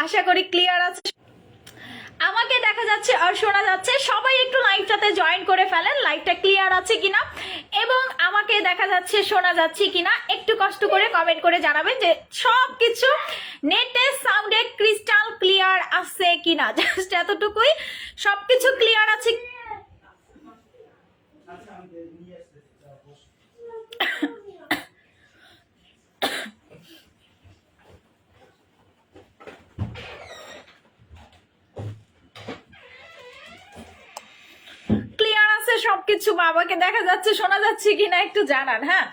আশা করি ক্লিয়ার আছে, আমাকে দেখা যাচ্ছে আর শোনা যাচ্ছে। সবাই একটু লাইভটাতে জয়েন করে ফেলেন, লাইভটা ক্লিয়ার আছে কিনা এবং আমাকে দেখা যাচ্ছে শোনা যাচ্ছে কিনা একটু কষ্ট করে কমেন্ট করে জানাবেন যে সবকিছু নেটে সাউন্ডে ক্রিস্টাল ক্লিয়ার আছে কিনা। জাস্ট এতটুকুই, সবকিছু ক্লিয়ার আছে। ক্লিয়ার আছে সবকিছু? বাবাকে দেখা যাচ্ছে শোনা যাচ্ছে কিনা একটু জানান। হ্যাঁ,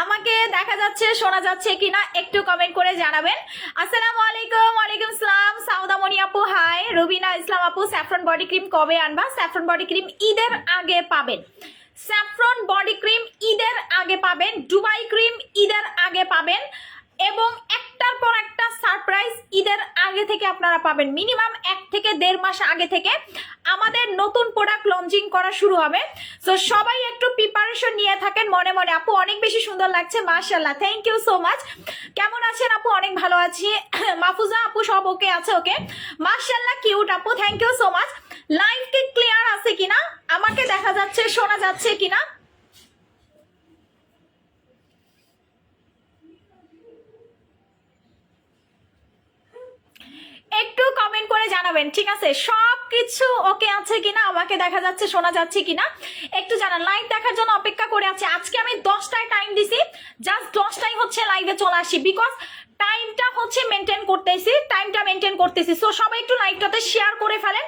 আমাকে দেখা যাচ্ছে শোনা যাচ্ছে কিনা একটু কমেন্ট করে জানাবেন। আসসালামু আলাইকুম। ওয়ালাইকুম আসসালাম। সাউদামণি আপু হাই। রুবিনা ইসলাম আপু স্যাফরন বডি ক্রিম কবে আনবা? স্যাফরন বডি ক্রিম ঈদের আগে পাবেন। স্যাফরন বডি ক্রিম ঈদের আগে পাবেন, দুবাই ক্রিম ঈদের আগে পাবেন এবং একটার পর একটা সারপ্রাইজ ঈদের আগে থেকে আপনারা পাবেন। মিনিমাম 1 থেকে 1.5 মাস আগে থেকে আমাদের নতুন প্রোডাক্ট লঞ্চিং করা শুরু হবে। সো সবাই একটু প্রিপারেশন নিয়ে থাকেন মনে মনে। আপু অনেক বেশি সুন্দর লাগছে, মাশাআল্লাহ, থ্যাংক ইউ সো মাচ। কেমন আছেন আপু? অনেক ভালো আছি। মাহফুজা আপু সব ওকে আছে? ওকে, মাশাআল্লাহ, কিউট আপু, thank you so much. Live কি ক্লিয়ার আছে কিনা আমাকে দেখা যাচ্ছে শোনা যাচ্ছে কিনা একটু কমেন্ট করে জানাবেন, ঠিক আছে? সবকিছু ওকে আছে কিনা আমাকে দেখা যাচ্ছে শোনা যাচ্ছে কিনা একটু জানান। লাইভ দেখার জন্য অপেক্ষা করে আছে। আজকে আমি 10টায় টাইম দিছি, জাস্ট 10টায় হচ্ছে লাইভে চলে আসি, বিকজ টাইমটা হচ্ছে মেনটেন করতেছি। সো সবাই একটু লাইভটাতে শেয়ার করে ফেলেন।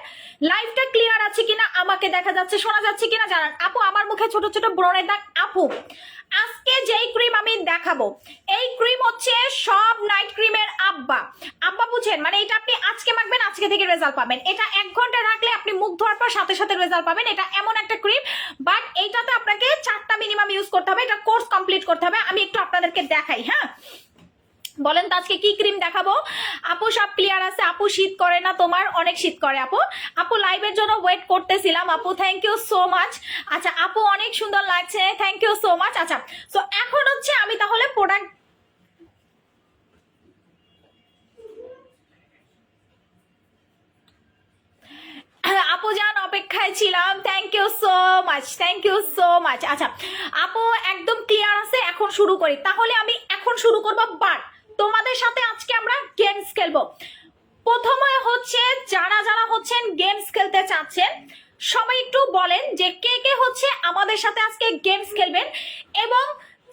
লাইভটা ক্লিয়ার আছে কিনা আমাকে দেখা যাচ্ছে শোনা যাচ্ছে কিনা জানান। আপু আমার মুখে ছোট ছোট ব্রণের দাগ। আপু আজকে যেই ক্রিম আমি দেখাবো, এই ক্রিম হচ্ছে সব নাইট ক্রিমের আব্বা। আব্বা বুঝেন, মানে এটা আপনি আজকে মাখবেন, আজকে থেকে রেজাল্ট পাবেন। এটা 1 ঘন্টা রাখলে আপনি মুখ ধোয়ার পর সাথে সাথে রেজাল্ট পাবেন। এটা এমন একটা ক্রিম, বাট এইটাতে আপনাকে 4টা মিনিমাম ইউজ করতে হবে, এটা কোর্স কমপ্লিট করতে হবে। আমি একটু আপনাদেরকে দেখাই। হ্যাঁ, বলেন তো আজকে কি ক্রিম দেখাবো? আপু সব ক্লিয়ার আছে? আপু শীত করে না তোমার? অনেক শীত করে আপু। আপু লাইভের জন্য ওয়েট করতেছিলাম আপু, থ্যাংক ইউ সো মাচ। আচ্ছা আপু অনেক সুন্দর লাগছে, থ্যাংক ইউ সো মাচ। আচ্ছা, সো এখন হচ্ছে আমি তাহলে প্রোডাক্ট আপু জান অপেক্ষায় ছিলাম, thank you so much, thank you so much. আচ্ছা আপু একদম ক্লিয়ার আছে, এখন শুরু করি। তাহলে আমি এখন শুরু করবো, বাট তোমাদের সাথে আজকে আমরা গেমস খেলবো। প্রথমে হচ্ছে যারা যারা হচ্ছেন গেমস খেলতে চাচ্ছেন সবাই একটু বলেন যে কে কে হচ্ছে আমাদের সাথে আজকে গেমস খেলবেন এবং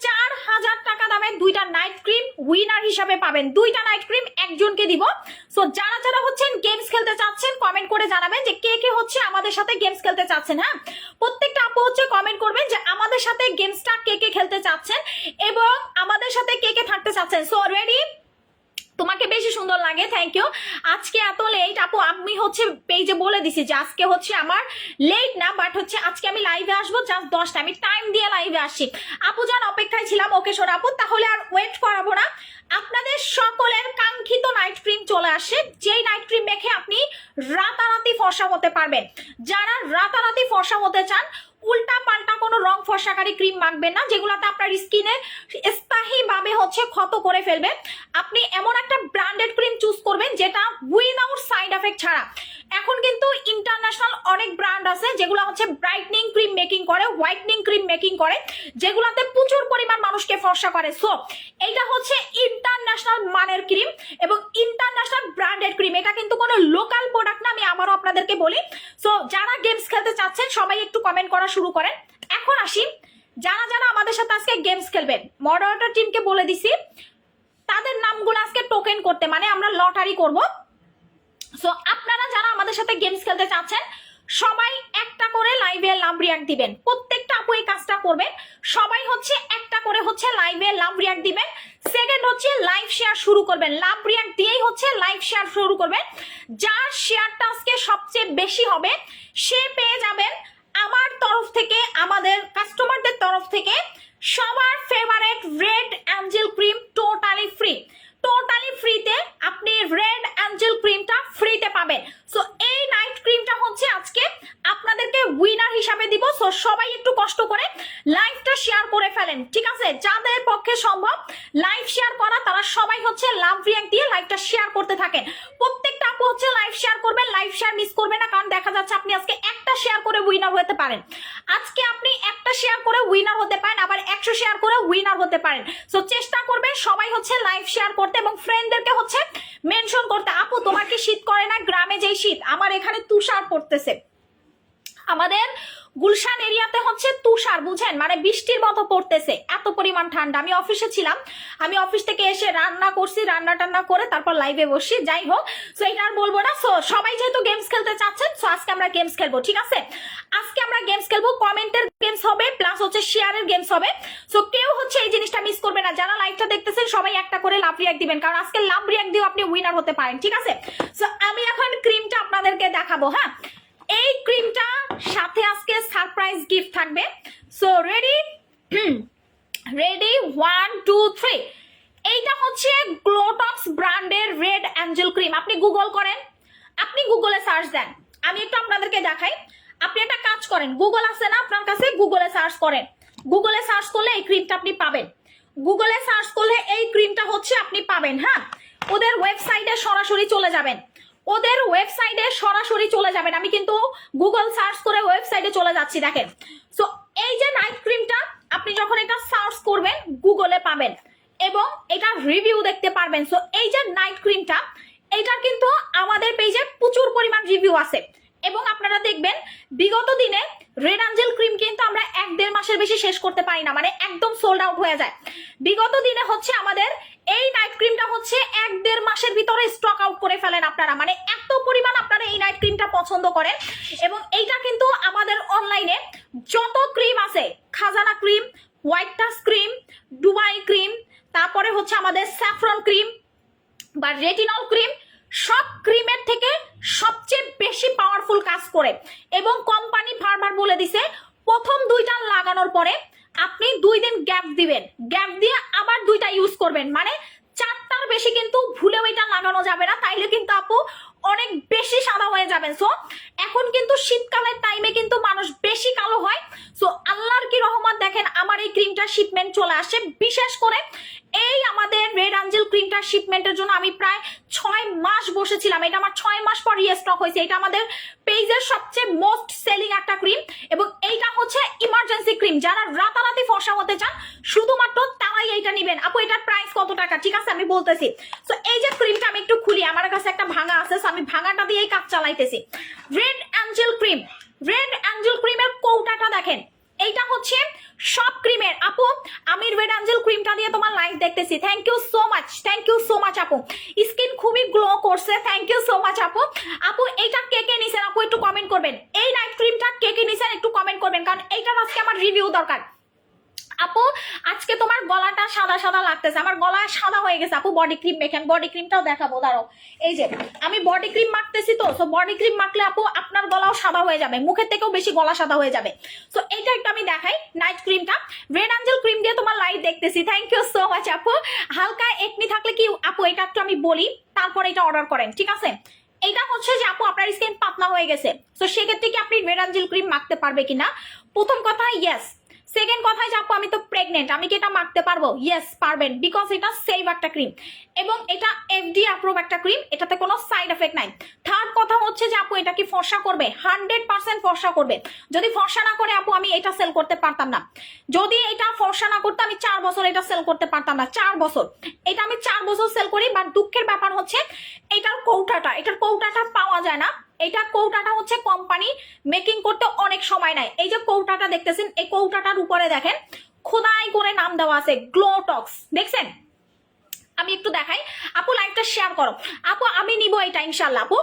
4000 টাকা দামের 2টা নাইট ক্রিম উইনার হিসাবে পাবেন। 2টা নাইট ক্রিম একজনকে দিব। সো যারা যারা হচ্ছেন গেমস খেলতে চাচ্ছেন কমেন্ট করে জানাবেন যে কে কে হচ্ছে আমাদের সাথে গেমস খেলতে চাচ্ছেন। হ্যাঁ, প্রত্যেকটা আপু হচ্ছে কমেন্ট করবেন যে আমাদের সাথে গেমসটা কে কে খেলতে চাচ্ছেন এবং আমাদের সাথে কে কে থাকতে চাচ্ছেন। So ready? তোমাকে বেশি সুন্দর লাগে, থ্যাংক ইউ। আজকে এত লেট আপু, আমি হচ্ছে পেজে বলে দিছি যে আজকে হচ্ছে আমার লেট না, বাট হচ্ছে আজকে আমি লাইভে আসবো জাস্ট 10টা, আমি টাইম দিয়ে লাইভে আসছি। আপু জান অপেক্ষায় ছিলাম। ওকে শোনো আপু, তাহলে আর ওয়েট করাবো না, আপনাদের সকলের কাঙ্ক্ষিত নাইট ক্রিম চলে আসে, যেই নাইট ক্রিম মেখে আপনি রাতারাতি ফর্সা হতে পারবেন। যারা রাতারাতি ফর্সা হতে চান, উল্টা পাল্টা কোনো রং ফর্সাকারী ক্রিম মাখবেন না যেগুলোতে আপনার স্কিনে স্থায়ীভাবে হচ্ছে ক্ষত করে ফেলবে। আপনি এমন একটা ব্র্যান্ডেড ক্রিম চুজ করবেন যেটা উইদাউট সাইড এফেক্ট ছাড়া। এখন কিন্তু ইন্টারন্যাশনাল অনেক ব্র্যান্ড আছে যেগুলো হচ্ছে ব্রাইটনিং ক্রিম মেকিং করে, হোয়াইটনিং ক্রিম মেকিং করে, যেগুলোতে প্রচুর পরিমাণ মানুষকে ফর্সা করে। সো এটা হচ্ছে ইন্টারন্যাশনাল মানের ক্রিম এবং ইন্টারন্যাশনাল ব্র্যান্ডেড ক্রিম, এটা কিন্তু কোনো লোকাল প্রোডাক্ট না, আমি আবারও আপনাদেরকে বলি। সো যারা গেমস খেলতে চাচ্ছেন সবাই একটু কমেন্ট করা শুরু করেন। এখন আসি যারা যারা আমাদের সাথে আজকে গেমস খেলবেন, মডারেটর টিমকে বলে দিছি তাদের নামগুলো আজকে টোকেন করতে, মানে আমরা লটারি করব। সো আপনারা যারা আমাদের সাথে গেমস খেলতে চাচ্ছেন সবাই একটা করে লাইভে লাভ রিয়াক্ট দিবেন। প্রত্যেকটা আপু এই কাজটা করবেন, সবাই হচ্ছে একটা করে হচ্ছে লাইভে লাভ রিয়াক্ট দিবেন। সেকেন্ড হচ্ছে লাইভ শেয়ার শুরু করবেন, লাভ রিয়াক্ট দিয়েই হচ্ছে লাইভ শেয়ার শুরু করবেন। যার শেয়ারটা আজকে সবচেয়ে বেশি হবে সে পেয়ে যাবেন আমার তরফ থেকে, আমাদের কাস্টমারদের তরফ থেকে সবার favourite red Angel cream totally free. Totally ফ্রিতে আপনি রেড অ্যাঞ্জেল ক্রিমটা ফ্রিতে পাবেন। সো এই নাইট ক্রিমটা হচ্ছে আজকে আপনাদেরকে উইনার হিসাবে দিব। সো সবাই একটু কষ্ট করে লাইভটা শেয়ার করে ফেলেন, ঠিক আছে? যাদের পক্ষে সম্ভব লাইভ শেয়ার করা তারা সবাই হচ্ছে লাভ রিয়াক্ট দিয়ে লাইভটা শেয়ার করতে থাকেন। প্রত্যেকটা আপু হচ্ছে লাইভ শেয়ার করবেন, লাইভ শেয়ার মিস করবেন না, কারণ দেখা যাচ্ছে আপনি আজকে একটা শেয়ার করে উইনার হতে পারেন। আজকে আপনি একটা শেয়ার করে উইনার হতে পারেন, আবার 100 শেয়ার করে উইনার হতে পারেন। সো চেষ্টা করবেন সবাই হচ্ছে লাইভ শেয়ার করতে এবং ফ্রেন্ডদেরকে হচ্ছে মেনশন করতে। আপু তোমার কি শীত করে না? গ্রামে যেই শীত, আমার এখানে তুষার পড়তেছে। আমাদের গুলশান এরিয়াতে হচ্ছে তুষার, বুঝেন, মানে বৃষ্টির মতো পড়তেছে, এত পরিমাণ ঠান্ডা। আমি অফিসে ছিলাম, আমি অফিস থেকে এসে রান্না করছি, রান্না টান্না করে তারপর লাইভে বসি। যাই হোক, সো এটা আর বলবো না। সো সবাই যেহেতু গেমস খেলতে চাচ্ছেন, সো আজকে আমরা গেমস খেলবো, ঠিক আছে? আজকে আমরা গেমস খেলবো, কমেন্টের গেমস হবে প্লাস হচ্ছে শেয়ারের গেমস হবে। সো কেউ হচ্ছে এই জিনিসটা মিস করবে না। যারা লাইভটা দেখতেছেন সবাই একটা করে লাভ রিয়াক্ট দিবেন, কারণ আজকে লাভ রিয়াক্ট দিয়েও আপনি উইনার হতে পারেন, ঠিক আছে? সো আমি এখন ক্রিমটা আপনাদেরকে দেখাবো। হ্যাঁ, এই ক্রিমটা সাথে আজকে সারপ্রাইজ গিফট থাকবে। So ready? রেডি, 1 2 3। এইটা হচ্ছে গ্লোটক্স ব্র্যান্ডের রেড অ্যাঞ্জেল ক্রিম। আপনি গুগল করেন, আপনি গুগলে সার্চ দেন, আমি একটু আপনাদেরকে দেখাই। আপনি একটা কাজ করেন, গুগল আছে না আপনার কাছে, গুগলে সার্চ করেন। গুগলে সার্চ করলে এই ক্রিমটা আপনি পাবেন। গুগলে সার্চ করলে এই ক্রিমটা হচ্ছে আপনি পাবেন। হ্যাঁ, ওদের ওয়েবসাইটে সরাসরি চলে যাবেন, ওদের ওয়েবসাইটে সরাসরি চলে যাবেন। আমি কিন্তু গুগল সার্চ করে ওয়েবসাইটে চলে যাচ্ছি, দেখেন। সো এই যে নাইট ক্রিমটা আপনি যখন এটা সার্চ করবেন গুগলে পাবেন এবং এটা রিভিউ দেখতে পারবেন। সো এই যে নাইট ক্রিমটা, এটার কিন্তু আমাদের পেজে প্রচুর পরিমাণ রিভিউ আছে এবং আপনারা দেখবেন বিগত দিনে রেড অ্যাঞ্জেল ক্রিম কিন্তু আমরা 1-1.5 মাসের বেশি শেষ করতে পারি না, মানে একদম সোল্ড আউট হয়ে যায়। বিগত দিনে হচ্ছে আমাদের এই নাইট ক্রিমটা হচ্ছে 1-1.5 মাসের ভিতরে স্টক আউট করে ফেলেন আপনারা, মানে এত পরিমাণ আপনারা এই নাইট ক্রিমটা পছন্দ করেন। এবং এইটা কিন্তু আমাদের অনলাইনে যত ক্রিম আছে, খাজানা cream, white touch cream, Dubai cream, তারপরে হচ্ছে আমাদের স্যাফরন ক্রিম বা রেটিনল ক্রিম, সব ক্রিমের থেকে সবচেয়ে বেশি পাওয়ারফুল কাজ করে। এবং কোম্পানি বারবার বলে দিছে প্রথম 2টা লাগানোর পরে আপনি 2 দিন গ্যাপ দিবেন, গ্যাপ দিয়ে আবার 2টা ইউজ করবেন, মানে 4টার বেশি কিন্তু ভুলেও এটা লাগানো যাবে না, তাইলে কিন্তু আপু অনেক বেশি সাদা হয়ে যাবেন। সো এখন কিন্তু শীতকালের টাইমে কিন্তু মানুষ বেশি কালো হয়। সো আল্লাহর কি রহমত, দেখেন আমার এই ক্রিমটা শিপমেন্ট চলে আসে। বিশেষ করে এই আমাদের রেড অ্যাঞ্জেল ক্রিমটা শিপমেন্টের জন্য আমি প্রায় 6 মাস বসেছিলাম। এটা আমার 6 মাস পর রিস্টক হয়েছে। এটা আমাদের পেজের সবচেয়ে মোস্ট সেলিং একটা ক্রিম এবং এইটা হচ্ছে ইমার্জেন্সি ক্রিম। যারা রাতারাতি ফর্সা হতে চান শুধুমাত্র তারাই এইটা নেবেন। আপু এটার প্রাইস কত টাকা? ঠিক আছে আমি বলতেছি। সো এই যে ক্রিমটা আমি একটু খুলি, আমার কাছে একটা ভাঙা আছে, আমি ভাঙাটা দিয়েই কাজ চালাইতেছি। Red Angel cream, Red Angel ক্রিমের কৌটাটা দেখেন, এইটা হচ্ছে সব ক্রিমের। আপু আমি রেড অ্যাঞ্জেল ক্রিমটা দিয়ে তোমার লাইভ দেখতেছি, thank you so much, thank you so much আপু, স্কিন খুবই গ্লো করছে, থ্যাংক ইউ সো মাচ আপু। আপু এইটা কে কে নিছেন আপু একটু কমেন্ট করবেন, এই নাইট ক্রিমটা কে কে নিছেন একটু কমেন্ট করবেন, কারণ এইটার আজকে আমার রিভিউ দরকার। আপু আজকে তোমার গলাটা সাদা সাদা লাগতেছে, আমার গলা সাদা হয়ে গেছে আপু। বডি ক্রিম মেখেন, বডি ক্রিমটাও দেখাবো, দাঁড়াও। এই যে আমি বডি ক্রিম মাখতেছি, তো সো বডি ক্রিম মাখলে আপু আপনার গলাও সাদা হয়ে যাবে, মুখের থেকেও বেশি গলা সাদা হয়ে যাবে। সো এইটা একটু আমি দেখাই নাইট ক্রিমটা। রেড অ্যাঞ্জেল ক্রিম দিয়ে তোমার লাইভ দেখতেছি, থ্যাংক ইউ সো মাচ আপু। হালকা একনি থাকলে কি আপু এটা একটু আমি বলি, তারপর এটা অর্ডার করেন, ঠিক আছে? এটা হচ্ছে যে আপু আপনার স্কিন পাতলা হয়ে গেছে, তো সেক্ষেত্রে কি আপনি রেড অ্যাঞ্জেল ক্রিম মাখতে পারবে কিনা? প্রথম কথা ইয়েস। সেকেন্ড কথায় যাবো আমি তো প্রেগনেন্ট, আমি কি এটা মাখতে পারবো? ইয়েস পারবেন, বিকজ এটা সেফ একটা ক্রিম এবং এটা এফডি অ্যাপ্রুভ একটা ক্রিম, এটাতে কোনো সাইড এফেক্ট নাই। থার্ড কথা হচ্ছে যে আপু এটা কি ফর্সা করবে? 100% ফর্সা করবে। যদি ফর্সা না করে আপু আমি এটা সেল করতে পারতাম না। যদি এটা ফর্সা না করতে আমি 4 বছর এটা সেল করতে পারতাম না, 4 বছর। এটা আমি 4 বছর সেল করি, বাট দুঃখের ব্যাপার হচ্ছে এটার কৌটাটা পাওয়া যায় না। এটা কৌটাটা হচ্ছে কোম্পানি মেকিং করতে অনেক সময় নেয়। এই যে কৌটাটা দেখতেছেন, এই কৌটাটার উপরে দেখেন খোদাই করে নাম দেওয়া আছে গ্লোটক্স, দেখছেন? আমি একটু দেখাই, আপু লাইভটা শেয়ার করো। আপু আমি নিব এটা ইনশাল্লাহ আপু,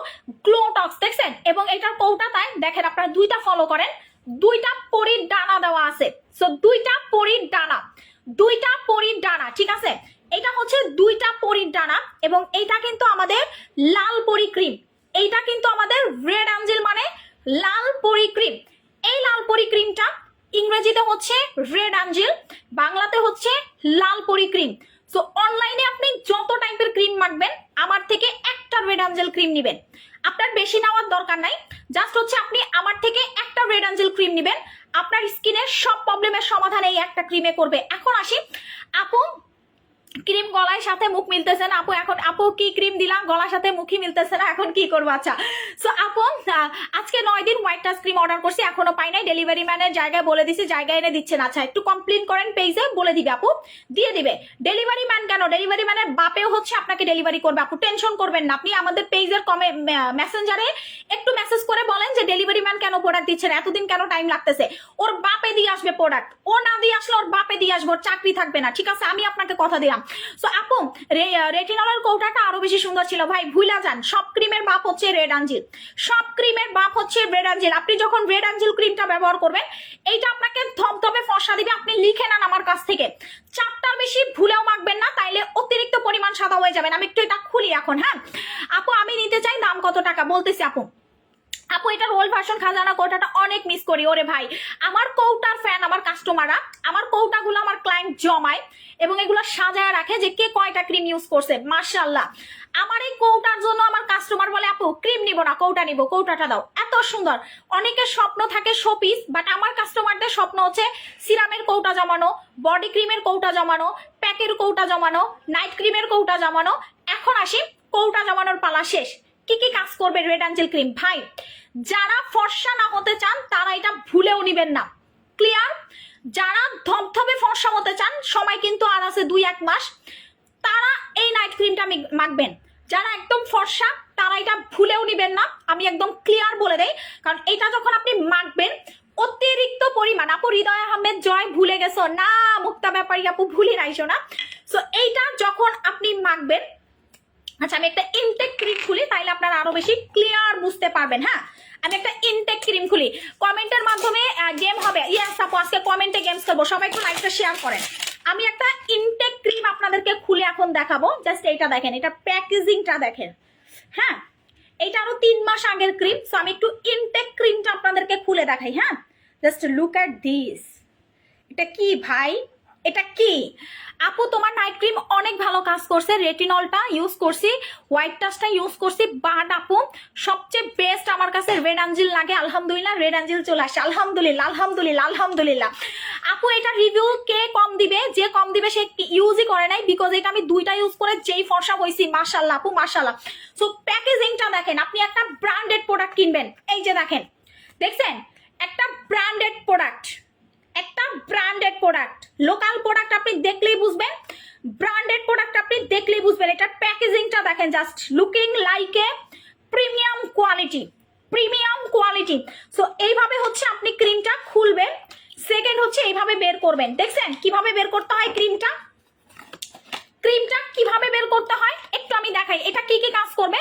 গ্লোটক্স দেখছেন? এবং এটার কৌটাটায় দেখেন আপনারা 2টা ফলো করেন, 2টা পরীর ডানা দেওয়া আছে। সো 2টা পরীর ডানা, 2টা পরীর ডানা, ঠিক আছে? এটা হচ্ছে 2টা পরীর ডানা এবং এইটা কিন্তু আমাদের লাল পরি ক্রিম, এইটা কিন্তু আমাদের রেড অ্যাঞ্জেল মানে লাল পরি ক্রিম। এই লাল পরি ক্রিমটা ইংরেজিতে হচ্ছে রেড অ্যাঞ্জেল, বাংলাতে হচ্ছে লাল পরি ক্রিম। সো অনলাইনে আপনি যত টাইপের ক্রিম মাখবেন আমার থেকে একটা রেড অ্যাঞ্জেল ক্রিম নেবেন, আপনার বেশি নেওয়ার দরকার নাই। জাস্ট হচ্ছে আপনি আমার থেকে একটা রেড অ্যাঞ্জেল ক্রিম নেবেন, আপনার স্কিনের সব প্রবলেমের সমাধান এই একটা ক্রিমে করবে। এখন আসি আপু, ক্রিম গলায় সাথে মুখ মিলতেছে না আপু, এখন আপু কি ক্রিম দিলাম গলার সাথে মুখই মিলতেছে না, এখন কি করবো? আচ্ছা সো আপু আজকে 9 দিন হোয়াইট টাচ ক্রিম অর্ডার করছি, এখনো পাই নাই, ডেলিভারি ম্যানের জায়গায় বলে দিছি, জায়গায় এনে দিচ্ছে না। আচ্ছা একটু কমপ্লেন করেন পেজে, বলে দিবে আপু, দিয়ে দিবে। ডেলিভারি ম্যান কেন, ডেলিভারি ম্যানের বাপেও হচ্ছে আপনাকে ডেলিভারি করবে আপু, টেনশন করবেন না। আপনি আমাদের পেজের মেসেঞ্জারে একটু মেসেজ করে বলেন যে ডেলিভারি ম্যান কেন প্রোডাক্ট দিচ্ছে না, এতদিন কেন টাইম লাগতেছে, ওর বাপে দিয়ে আসবে প্রোডাক্ট, ও না দিয়ে আসলে ওর বাপে দিয়ে আসবে, ওর চাকরি থাকবে না, ঠিক আছে? আমি আপনাকে কথা দিলাম। সো আপু রেটিনলের কৌটাটা আরো বেশি সুন্দর ছিল ভাই, ভুলা যান, সব ক্রিমের বাপ হচ্ছে রেড অ্যাঞ্জেল, সব ক্রিমের বাপ হচ্ছে রেড অ্যাঞ্জেল। আপনি যখন রেড অ্যাঞ্জেল ক্রিমটা ব্যবহার করবেন, এইটা আপনাকে ধপধপে ফর্সা দিবে। আপনি লিখে নেন আমার কাছ থেকে, 4টার বেশি ভুলেও মাখবেন না, তাইলে অতিরিক্ত পরিমাণ সাদা হয়ে যাবেন। আমি একটু এটা খুলি এখন। হ্যাঁ আপু আমি নিতে চাই, দাম কত টাকা বলতেছি আপু। আপু এটার ওল্ড ভার্সন খাজানা কৌটাটা অনেক মিস করি। ওরে ভাই, আমার কৌটার ফ্যান আমার কাস্টমাররা, আমার কৌটাগুলো আমার ক্লায়েন্ট জমায় এবং এগুলো সাজায় রাখে যে কে কয়টা ক্রিম ইউজ করছে। মাশাআল্লাহ, আমার এই কৌটার জন্য আমার কাস্টমার বলে আপু ক্রিম নিব না, কৌটা নিব, কৌটাটা দাও। এত সুন্দর। অনেকের স্বপ্ন থাকে শোপিস, বাট আমার কাস্টমারদের স্বপ্ন হচ্ছে সিরামের কৌটা জমানো, বডি ক্রিমের কৌটা জমানো, প্যাকের কৌটা জমানো, নাইট ক্রিমের কৌটা জমানো। এখন আসি, কৌটা জমানোর পালা শেষ। কি কি কাজ করবে রেড অ্যাঞ্জেল ক্রিম? ভাই যারা ফর্সা না হতে চান তারা এটা ভুলেও নিবেন না, ক্লিয়ার? যারা ধপধপে ফর্সা হতে চান, সময় কিন্তু আর আছে 2-1 মাস, তারা এই নাইট ক্রিমটা মাখবেন। যারা একদম ফর্সা তারা এটা ভুলেও নিবেন না, আমি একদম ক্লিয়ার বলে দেই। কারণ এটা যখন আপনি মাখবেন অতিরিক্ত পরিমাণ, আপু হৃদয় আহমেদ জয় ভুলে গেছো না, মুক্তা ব্যাপারী আপু ভুলে রাইছো না। সো এইটা যখন আপনি মাখবেন, আচ্ছা আমি একটা ইনটেক ক্রিম খুলি, তাইলে আপনারা আরো বেশি ক্লিয়ার বুঝতে পারবেন। হ্যাঁ আমি একটা ইনটেক ক্রিম খুলি, কমেন্টের মাধ্যমে গেম হবে। ইয়েস আপু আজকে কমেন্টে গেমস করবো, সবাই একটু লাইকটা শেয়ার করেন। আমি একটা ইনটেক ক্রিম আপনাদেরকে খুলে এখন দেখাবো। জাস্ট এইটা দেখেন, এটা প্যাকেজিংটা দেখেন। হ্যাঁ এইটা আরো 3 মাস আগের ক্রিম। সো আমি একটু ইনটেক ক্রিমটা আপনাদেরকে খুলে দেখাই। হ্যাঁ জাস্ট লুক অ্যাট দিস। এটা কি ভাই, এটা কি? আপু তোমার নাইট ক্রিম অনেক ভালো কাজ করছে, রেটিনলটা ইউজ করছি, হোয়াইট টাচটা ইউজ করছি, বাট আপু সবচেয়ে বেস্ট আমার কাছে রেড অ্যাঞ্জেল লাগে। আলহামদুলিল্লাহ রেড অ্যাঞ্জেল চলে আসে, আলহামদুলিল্লাহ আলহামদুলিল্লাহ আলহামদুলিল্লাহ। আপু এটা রিভিউ কে কম দিবে? যে কম দিবে সে ইউজই করে নাই, বিকজ এটা আমি 2টা ইউজ করে যেই ফর্সা হয়েছি। মাশাআল্লাহ আপু মাশাআল্লাহ। সো প্যাকেজিংটা দেখেন, আপনি একটা ব্র্যান্ডেড প্রোডাক্ট কিনবেন, এই যে দেখেন, দেখছেন একটা ব্র্যান্ডেড প্রোডাক্ট, একটা ব্র্যান্ডেড প্রোডাক্ট। লোকাল প্রোডাক্ট আপনি দেখলেই বুঝবেন, ব্র্যান্ডেড প্রোডাক্ট আপনি দেখলেই বুঝবেন। এটার প্যাকেজিংটা দেখেন, just looking like a premium quality, premium quality. So এইভাবে হচ্ছে আপনি ক্রিমটা খুলবেন, সেকেন্ড হচ্ছে এইভাবে বের করবেন। দেখছেন কিভাবে বের করতে হয় ক্রিমটা, ক্রিমটা কিভাবে বের করতে হয় একটু আমি দেখাই। এটা কি কি কাজ করবে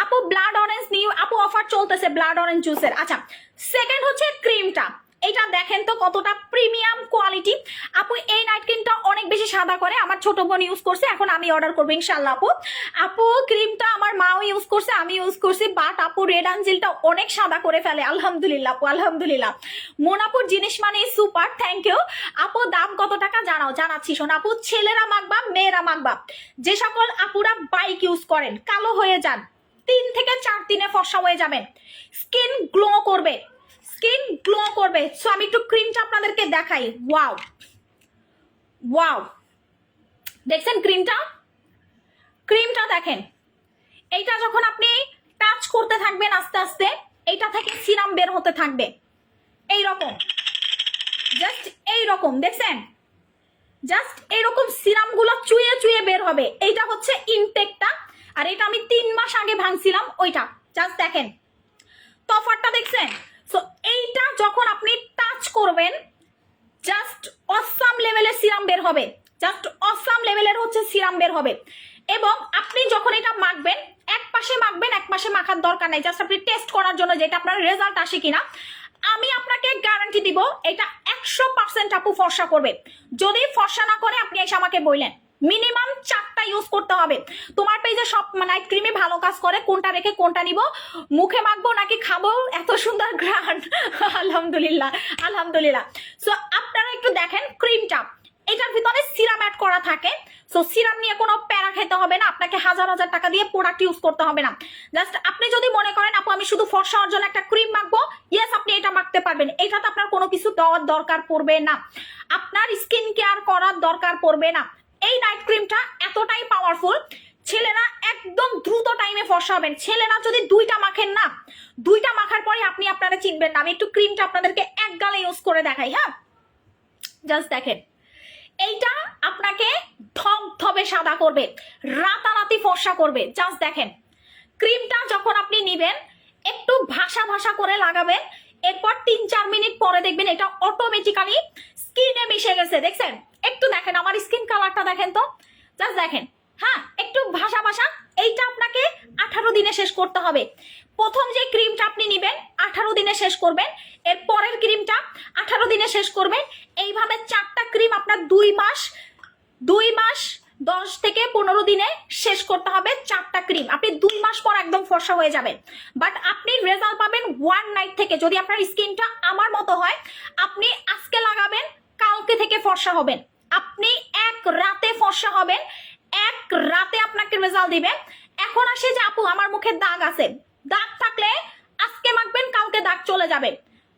আপু? ব্লাড অরেঞ্জ নিউ আপু অফার চলতেছে ব্লাড অরেঞ্জ জুসের। আচ্ছা সেকেন্ড হচ্ছে ক্রিমটা, এটা দেখেন তো কতটা প্রিমিয়াম কোয়ালিটি। আপু এই নাইট ক্রিমটা অনেক বেশি সাদা করে, আমার ছোট বোন ইউজ করছে, এখন আমি অর্ডার করবো ইনশাল্লাহ। আপু আপু ক্রিমটা আমার মাও ইউজ করছে, আমি ইউজ করছি, বাট আপু রেড অ্যাঞ্জেলটা অনেক সাদা করে ফেলে। আলহামদুলিল্লাহ আপু আলহামদুলিল্লাহ। মোনাপুর জিনিস মানে সুপার, থ্যাংক ইউ আপু। দাম কত টাকা জানাও? জানাচ্ছি শোন আপু, ছেলেরা মাখবা মেয়েরা মাখবা, যে সকল আপুরা বাইক ইউজ করেন কালো হয়ে যান, 3 থেকে 4 দিনে ফর্সা হয়ে যাবেন, স্কিন গ্লো করবে, স্কিন গ্লো করবে। সো আমি একটু ক্রিমটা আপনাদেরকে দেখাই। ওয়াও ওয়াও, দেখছেন ক্রিমটা, ক্রিমটা দেখেন। এইটা যখন আপনি টাচ করতে থাকবেন আস্তে আস্তে, এইটা থেকে সিরাম বের হতে থাকবে এইরকম, জাস্ট এইরকম, দেখছেন জাস্ট এইরকম সিরাম গুলো চুয়ে চুয়ে বের হবে। এইটা হচ্ছে ইনটেকটা, আর এটা আমি 3 মাস আগে ভাঙছিলাম ওইটা। জাস্ট দেখেন তফাৎটা, দেখছেন? সো এইটা যখন আপনি টাচ করবেন, জাস্ট অসাম লেভেলের সিরাম বের হবে, জাস্ট অসাম লেভেলের হচ্ছে সিরাম বের হবে। এবং আপনি যখন এটা মাখবেন, এক পাশে মাখবেন, এক পাশে মাখার দরকার নাই, জাস্ট আপনি টেস্ট করার জন্য যেটা আপনার রেজাল্ট আসে কিনা। আমি আপনাকে গ্যারান্টি দিব এটা 100% আপু ফর্সা করবে। যদি ফর্সা না করে আপনি এসে আমাকে বললেন, মিনিমাম 4টা ইউজ করতে হবে। তোমার পেজে সব নাইট ক্রিমই ভালো কাজ করে, কোনটা রেখে কোনটা নিব, মুখে মাখবো নাকি খাবো, এত সুন্দর গ্রান্ড। আলহামদুলিল্লাহ আলহামদুলিল্লাহ। সো আপনারা একটু দেখেন ক্রিমটা, এটার ভিতরে সিরাম অ্যাড করা থাকে। সো সিরাম নিয়ে কোনো প্যারা খেতে হবে না, আপনাকে হাজার হাজার টাকা দিয়ে প্রোডাক্ট ইউজ করতে হবে না। জাস্ট আপনি যদি মনে করেন আপু আমি আমি শুধু ফর্সা হওয়ার জন্য একটা ক্রিম মাখবো, ইয়েস আপনি এটা মাখতে পারবেন। এটাতে আপনার কোনো কিছু দেওয়ার দরকার পড়বে না, আপনার স্কিন কেয়ার করার দরকার পড়বে না। এই নাইট ক্রিমটা এতটাই পাওয়ারফুল, ছেলেরা একদম দ্রুত টাইমে ফর্সা হবেন। ছেলেরা যদি 2টা মাখেন না, 2টা মাখার পরে আপনি আপনারা চিনবেন না। আমি একটু ক্রিমটা আপনাদেরকে এক গালে ইউজ করে দেখাই। হ্যাঁ, জাস্ট দেখেন, এইটা আপনাকে ধবধবে সাদা করবে, রাতারাতি ফর্সা করবে। জাস্ট দেখেন, ক্রিমটা যখন আপনি নিবেন একটু ভাসা ভাসা করে লাগাবেন, এরপর 3-4 মিনিট পরে দেখবেন এটা অটোমেটিক্যালি স্কিনে মিশে গেছে। দেখছেন, একটু দেখেন আমার স্কিন কালারটা দেখেন তো, জাস্ট দেখেন। হ্যাঁ, একটু ভাসা ভাসা। এইটা আপনাকে 18 দিনে শেষ করতে হবে। প্রথম যে ক্রিমটা আপনি নিবেন 18 দিনে শেষ করবেন, এর পরের ক্রিমটা 18 দিনে শেষ করবেন। এইভাবে 4টা ক্রিম আপনার 2 মাস 10 থেকে 15 দিনে শেষ করতে হবে। 4টা ক্রিম আপনি 2 মাস পর একদম ফর্সা হয়ে যাবেন। বাট আপনি রেজাল্ট পাবেন 1 নাইট থেকে। যদি আপনার স্কিনটা আমার মতো হয়, আপনি আজকে লাগাবেন, কালকে থেকে ফর্সা হবেন। আপনি এক রাতে ফর্সা হবেন, এক রাতে আপনাকে রেজাল্ট দিবেন। এখন আসে যে আপু আমার মুখে দাগ আছে, দাগ থাকলে আজকে মাখবেন, কালকে দাগ চলে যাবে।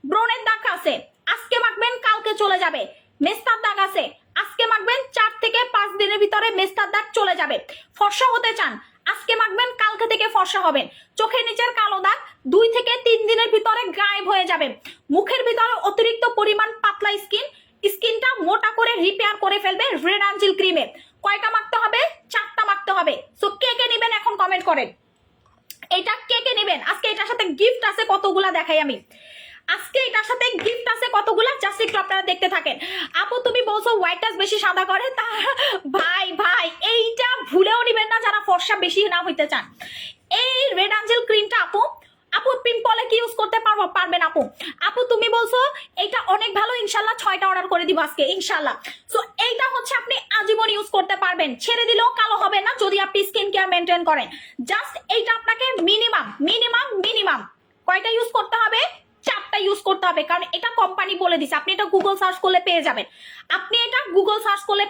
ব্রণের দাগ আছে, আজকে মাখবেন, কালকে চলে যাবে। মেস্তার দাগ আছে, আজকে মাখবেন, 4 থেকে 5 দিনের ভিতরে মেস্তার দাগ চলে যাবে। ফর্সা হতে চান, আজকে মাখবেন, কালকে থেকে ফর্সা হবেন। চোখের নিচের কালো দাগ 2 থেকে 3 দিনের ভিতরে গায়েব হয়ে যাবে। মুখের ভিতরে অতিরিক্ত পরিমাণ পাতলা স্কিনটা মোটা করে রিপেয়ার করে ফেলবে রেড অ্যাঞ্জেল ক্রিমে। কয়টা মাখতে হবে? 4টা মাখতে হবে। সো কে কে নেবেন এখন কমেন্ট করেন, এটা কে কে নেবেন। আজকে এটার সাথে গিফট আছে কতগুলা দেখাই আমি। আজকে এটার সাথে গিফট আছে কতগুলা, জাস্ট একটু আপনারা দেখতে থাকেন। আপু তুমি বলছো হোয়াইট টাচ বেশি সাদা করে, তা ভাই এইটা ভুলেও নিবেন না যারা ফর্সা বেশি না হইতে চান। এই রেড অ্যাঞ্জেল ক্রিমটা আপু পিম্পলে কি ইউজ করতে পারবেন আপু তুমি বলছো এটা অনেক ভালো, ইনশাল্লাহ 6টা অর্ডার করে দিব আজকে ইনশাল্লাহ। সো এইটা হচ্ছে আপনি আজীবন ইউজ করতে পারবেন, ছেড়ে দিলেও কালো হবে না যদি আপনি স্কিন কেয়ার মেনটেন করেন। জাস্ট এইটা আপনাকে মিনিমাম কয়টা ইউজ করতে হবে? 4টা ইউজ করতে হবে, কারণ এটা কোম্পানি বলে দিছে। আপনি এটা গুগল সার্চ করলে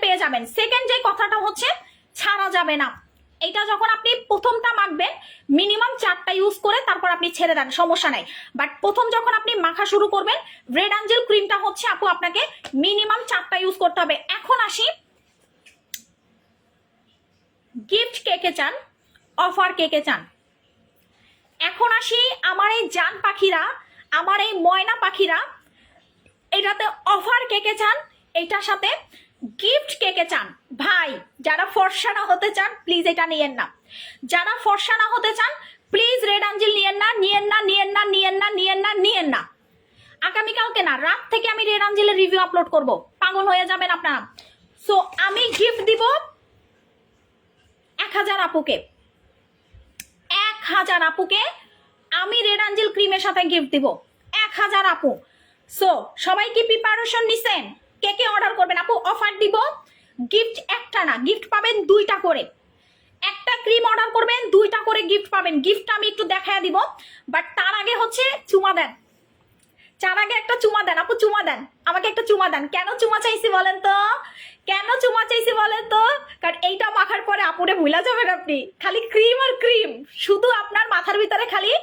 পেয়ে যাবেন। সেকেন্ড যে কথাটা হচ্ছে ছাড়া যাবে না। এটা যখন আপনি প্রথমটা মাখবেন মিনিমাম 4টা ইউজ করে তারপর আপনি ছেড়ে দেন, সমস্যা নাই। বাট প্রথম যখন আপনি মাখা শুরু করবেন রেড অ্যাঞ্জেল ক্রিমটা হচ্ছে আপু আপনাকে মিনিমাম 4টা ইউজ করতে হবে। এখন আসি গিফট কে কে চান, অফার কে কে চান। এখন আসি আমার এই জান পাখিরা, আমার এই ময়না পাখিরা, এটাতে অফার কে কে চান, এটার সাথে গিফট কে কে চান। ভাই যারা ফর্সা না হতে চান প্লিজ এটা নিয়েন না, যারা ফর্সা না হতে চান প্লিজ রেড অ্যাঞ্জেল নিয়েন না। আগামীকালকে না, রাত থেকে আমি রেড অ্যাঞ্জেলের রিভিউ আপলোড করব, পাগল হয়ে যাবেন আপনারা। সো আমি গিফট দিব 1000 আপুকে, 1000 আপুকে আমি রেড অ্যাঞ্জেল ক্রিমের সাথে গিফট দিব 1000 আপু। সো সবাই কি প্রিপারেশন নিছেন? কে কে অর্ডার করবেন? আপু অফার দিব, গিফট একটা না, গিফট পাবেন 2টা করে। একটা ক্রিম অর্ডার করবেন 2টা করে গিফট পাবেন। গিফটটা আমি একটু দেখায় দিব, বাট তার আগে হচ্ছে চুমা দেন। তার আগে একটা চুমা দেন আপু, চুমা দেন, আমাকে একটা চুমা দেন। কেন চুমা চাইছি বলেন তো, কারণ এইটা মাখার পরে আপুরে ভুলা যাবেন আপনি, খালি ক্রিম আর ক্রিম, শুধু আপনার মাথার ভিতরে খালি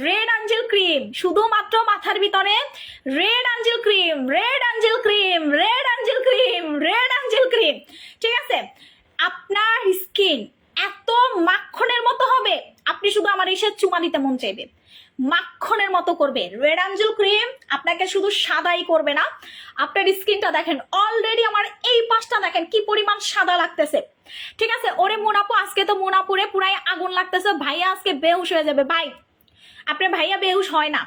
রেড অ্যাঞ্জেল ক্রিম, শুধুমাত্র মাথার ভিতরে রেড অ্যাঞ্জেল ক্রিম। ঠিক আছে, আপনার স্কিন এত মাখনের মতো হবে, আপনি শুধু আমার এসে চুমা দিতে মন চাইবে, মাখনের মতো করবে। রেড অ্যাঞ্জেল ক্রিম আপনাকে শুধু সাদাই করবে না, আপনার স্কিনটা দেখেন অলরেডি আমার এই পাশটা দেখেন কি পরিমাণ সাদা লাগতেছে। ঠিক আছে, ওরে মুনাপু আজকে তো মুনাপুরে পুরাই আগুন লাগতেছে, ভাইয়া আজকে বেহুশ হয়ে যাবে। ভাই আপনার ভাইয়া বেহুশ হয় না,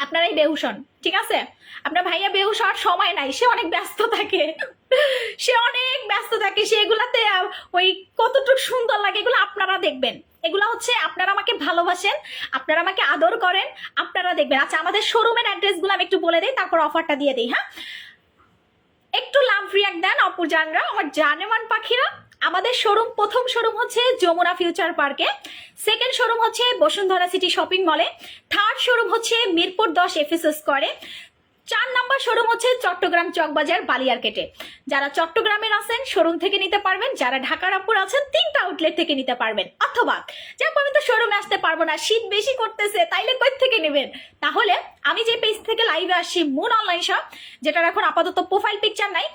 আপনারাই বেহুশ হন। ঠিক আছে, আপনার ভাইয়া বেহুশ হওয়ার সময় নাই, সে অনেক ব্যস্ত থাকে, সে এগুলাতে ওই কতটুকু সুন্দর লাগে এগুলো আপনারা দেখবেন। এগুলা হচ্ছে আপনারা আমাকে ভালোবাসেন, আপনারা আমাকে আদর করেন, আপনারা দেখবেন। আচ্ছা আমাদের শোরুমের অ্যাড্রেসগুলো আমি একটু বলে দিই, তারপর অফারটা দিয়ে দিই। হ্যাঁ, একটু লাভ রিয়াক্ট দেন অপু জানরা, আমার জানেমান পাখিরা। আমাদের শোরুম, প্রথম শোরুম হচ্ছে যমুনা ফিউচার পার্কে, সেকেন্ড শোরুম হচ্ছে বসুন্ধরা সিটি শপিং মলে, থার্ড শোরুম হচ্ছে মিরপুর 10 এফএস স্কয়ারে, 4 নাম্বার শোরুম হচ্ছে চট্টগ্রাম চকবাজার বালিয়ারকেটে। যারা চট্টগ্রামের আছেন শোরুম থেকে নিতে পারবেন, যারা ঢাকার আপুর আছেন 3টা আউটলেট থেকে নিতে পারবেন। অথবা যে আমি তো শোরুমে আসতে পারবো না, শীত বেশি করতেছে, তাইলে কই থেকে নেবেন? তাহলে আমি যে পেজ থেকে লাইভে আসি মুন অনলাইন শপ, যেটার এখন আপাতত প্রোফাইল পিকচার নাই,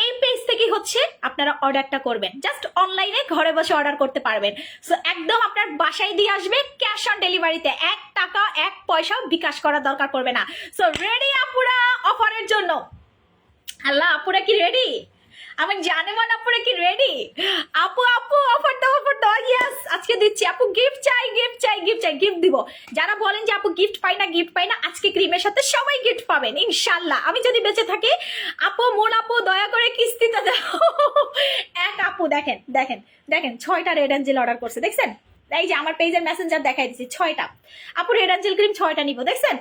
এই পেজ থেকে হচ্ছে আপনারা অর্ডারটা করবেন। জাস্ট অনলাইনে ঘরে বসে অর্ডার করতে পারবেন। সো একদম আপনার বাসায় দিয়ে আসবে ক্যাশ অন ডেলিভারিতে, 1 টাকা 1 পয়সাও বিকাশ করার দরকার পড়বে না। সো রেডি আপুরা অফারের জন্য? আল্লাহ, আপুরা কি রেডি? আমার জানেমান আপুরা কি রেডি? আপু আপু অফার দাও, অফার দাও। ইয়েস, আজকে দিচ্ছি আপু। গিফট চাই, গিফট চাই, গিফট চাই, গিফট দিব। যারা বলেন যে আপু গিফট পাই না, গিফট পাই না, আজকে ক্রিমের সাথে সবাই গিফট পাবেন ইনশাল্লাহ। আমি যদি বেঁচে থাকি। আপু মূল আপু দয়া করে কিস্তিতে দাও। এক আপু দেখেন দেখেন দেখেন 6টা রেড অ্যাঞ্জেল অর্ডার করছে, দেখছেন? এই যে আমার পেজের মেসেঞ্জার দেখাই দিচ্ছি 6টা আপু রেড অ্যাঞ্জেল ক্রিম 6টা নিব, দেখছেন?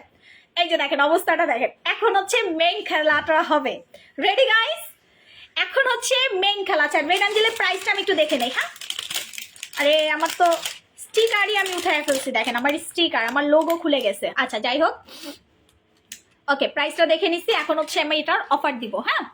এই যে দেখেন অবস্থাটা দেখেন। এখন হচ্ছে মেইন খেলাটা হবে। Ready guys? এখন হচ্ছে মেইন খেলা। আচ্ছা রেড অ্যাঞ্জেলের প্রাইসটা আমি একটু দেখে নেই। হ্যাঁ, আরে আমার তো স্টিকারই আমি উঠায় ফেলছি, দেখেন আমার স্টিকার, আমার লোগো খুলে গেছে। আচ্ছা যাই হোক, ওকে প্রাইসটা দেখে নিচ্ছি। এখন হচ্ছে আমি এটার অফার দিব। হ্যাঁ,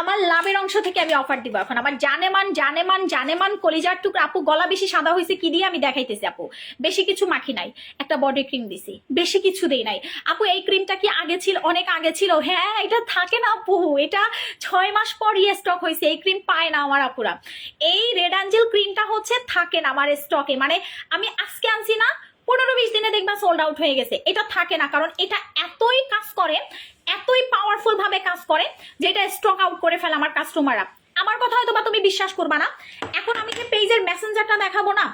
আমার লাভের অংশ থেকে আমি অফার দিব। এখন আমার জানেমান জানেমান জানেমান কলিজার টুকরা আপু, গলা বেশি সাদা হয়েছে কি দিয়ে আমি দেখাইতেছি আপু। বেশি কিছু মাখি নাই, একটা বডি ক্রিম দিছি, বেশি কিছু দেই নাই আপু। এই ক্রিমটা কি আগে ছিল? অনেক আগে ছিল। হ্যাঁ, এটা থাকে না আপু, এটা 6 মাস পর স্টক হয়েছে। এই ক্রিম পায় না আমার আপুরা। এই রেড অ্যাঞ্জেল ক্রিমটা হচ্ছে থাকে না আমার স্টকে, মানে আমি আজকে আনছি না, 15-20 দিনে দেখবা সোল্ড আউট হয়ে গেছে। এটা থাকে না, কারণ এটা এতই কাজ করে, এতই পাওয়ারফুল ভাবে কাজ করে, যেটা স্টক আউট করে ফেলে আমার কাস্টমাররা। আমার কথা হয়তো বা তুমি বিশ্বাস করবা না। এখন আমি যে পেজের মেসেঞ্জারটা দেখাবো না,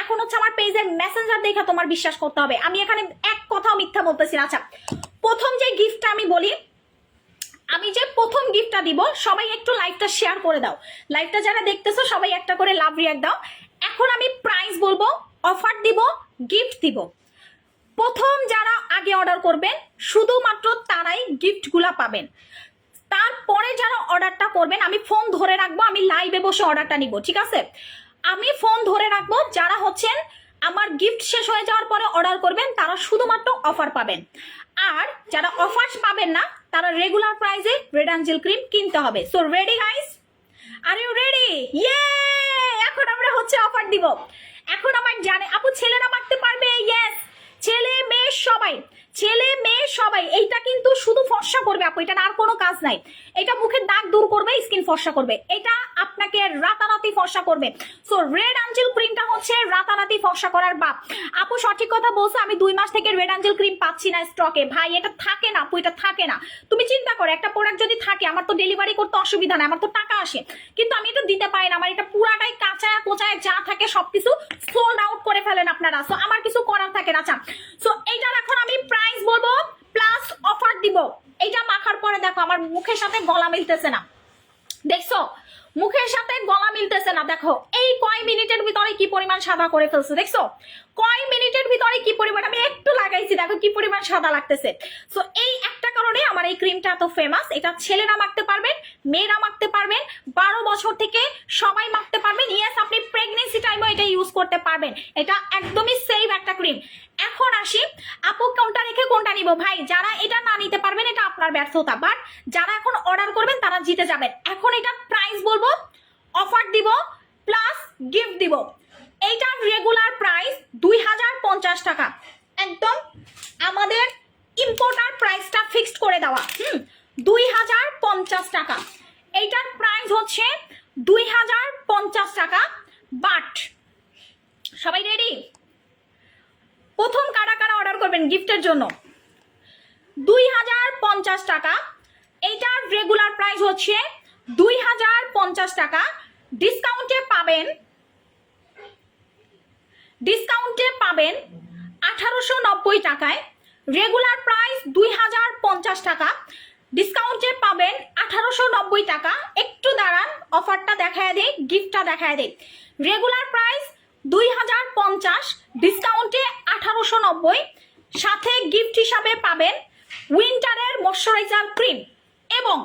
এখন হচ্ছে আমার পেজের মেসেঞ্জার দেখা তোমার বিশ্বাস করতে হবে। আমি এখানে এক কথাও মিথ্যা বলতেছি না। আচ্ছা, প্রথম যে গিফটটা আমি বলি, আমি যে প্রথম গিফটটা দিব, সবাই একটু লাইভটা শেয়ার করে দাও। লাইভটা যারা দেখতেছো সবাই একটা করে লাভ রিয়াক্ট দাও। এখন আমি প্রাইস বলবো, অফার দিব, গিফট দিব। প্রথম যারা আগে অর্ডার করবেন শুধুমাত্র তারাই গিফটগুলা পাবেন। তারপরে যারা অর্ডারটা করবেন, আমি ফোন ধরে রাখবো, আমি লাইভে বসে অর্ডারটা নিব, ঠিক আছে? আমি ফোন ধরে রাখবো, যারা হচ্ছেন আমার গিফট শেষ হয়ে যাওয়ার পরে অর্ডার করবেন তারা শুধুমাত্র অফার পাবেন। আর যারা অফার পাবেন না তারা রেগুলার প্রাইসে রেড অ্যাঞ্জেল ক্রিম কিনতে হবে। So ready guys? Are you ready? Yeah, এখন আমরা হচ্ছে অফার দিব। এখন আমার জানে আপু ছেলেরা মারতে পারবে? ইয়েস, ছেলে মেয়ে সবাই, ছেলে মেয়ে সবাই। এইটা কিন্তু শুধু ফর্সা করবে আপু, এটা আর কোনো কাজ নাই। এটা মুখের দাগ দূর করবে, স্কিন ফর্সা করবে, এটা আপনাকে রাতারাতি ফর্সা করবে। সো রেড অ্যাঞ্জেল ক্রিমটা হচ্ছে রাতারাতি ফর্সা করার বাপ। আপু সঠিক কথা বলছো, আমি 2 মাস থেকে রেড অ্যাঞ্জেল ক্রিম পাচ্ছি না স্টকে। ভাই এটা থাকে না আপু, এটা থাকে না। তুমি চিন্তা করো, একটা প্রোডাক্ট যদি থাকে, আমার তো ডেলিভারি করতে অসুবিধা নাই, আমার তো টাকা আসে, কিন্তু আমি এটা দিতে পারি না। আমার এটা পুরাটাই কাঁচায় কোচায় যা থাকে সবকিছু সোল্ড আউট করে ফেলেন আপনারা। সো আমার কিছু করার থাকে না। সো এইটার এখন আমি প্রাইস বলবো প্লাস অফার দিব। এইটা মাখার পরে দেখো আমার মুখের সাথে গলা মিলতেছে না, দেখছো? মুখের সাথে গলা মিলতেছে না। দেখো এই কয় মিনিটের ভিতরে কি পরিমাণ সাদা করে ফেলছে, দেখছো? কয় মিনিটের ভিতরে কি পরিমাণ, আমি একটু লাগাইছি, দেখো কি পরিমাণ সাদা লাগতেছে। সো এই একটা কারণে আমার এই ক্রিমটা এত ফেমাস। এটা ছেলেরা মাখতে পারবেন, মেয়েরা মাখতে পারবেন, 12 বছর থেকে সবাই মাখতে পারবেন। ইয়েস, আপনি প্রেগনেন্সি টাইমও এটা ইউজ করতে পারবেন। এটা একদমই সেফ একটা ক্রিম। এখন আসি আপু কোনটা রেখে কোনটা নিব। ভাই যারা এটা না নিতে পারবেন এটা আপনার ব্যর্থতা, বাট যারা এখন অর্ডার করবেন তারা জিতে যাবেন। এখন এটা প্রাইস বলবো, অফার দিব প্লাস গিফট দিব। এইটার রেগুলার প্রাইস 2050 টাকা, একদম আমাদের ইম্পোর্টার প্রাইসটা ফিক্সড করে দেওয়া। 2050 টাকা। এইটার প্রাইস হচ্ছে 2050 টাকা। বাট সবাই রেডি? প্রথম কারা কারা অর্ডার করবেন গিফটের জন্য? 2050 টাকা। এইটার রেগুলার প্রাইস হচ্ছে 2050 টাকা। ডিসকাউন্টে পাবেন 1890 টাকায়। রেগুলার প্রাইস 2050 টাকা, ডিসকাউন্টে পাবেন 1890 টাকা। একটু দাঁড়ান, অফারটা দেখায় দেই, গিফটটা দেখায় দেই। রেগুলার প্রাইস 2050, ডিসকাউন্টে 1890, সাথে গিফট হিসাবে পাবেন উইন্টারের ময়শ্চারাইজার ক্রিম। এবং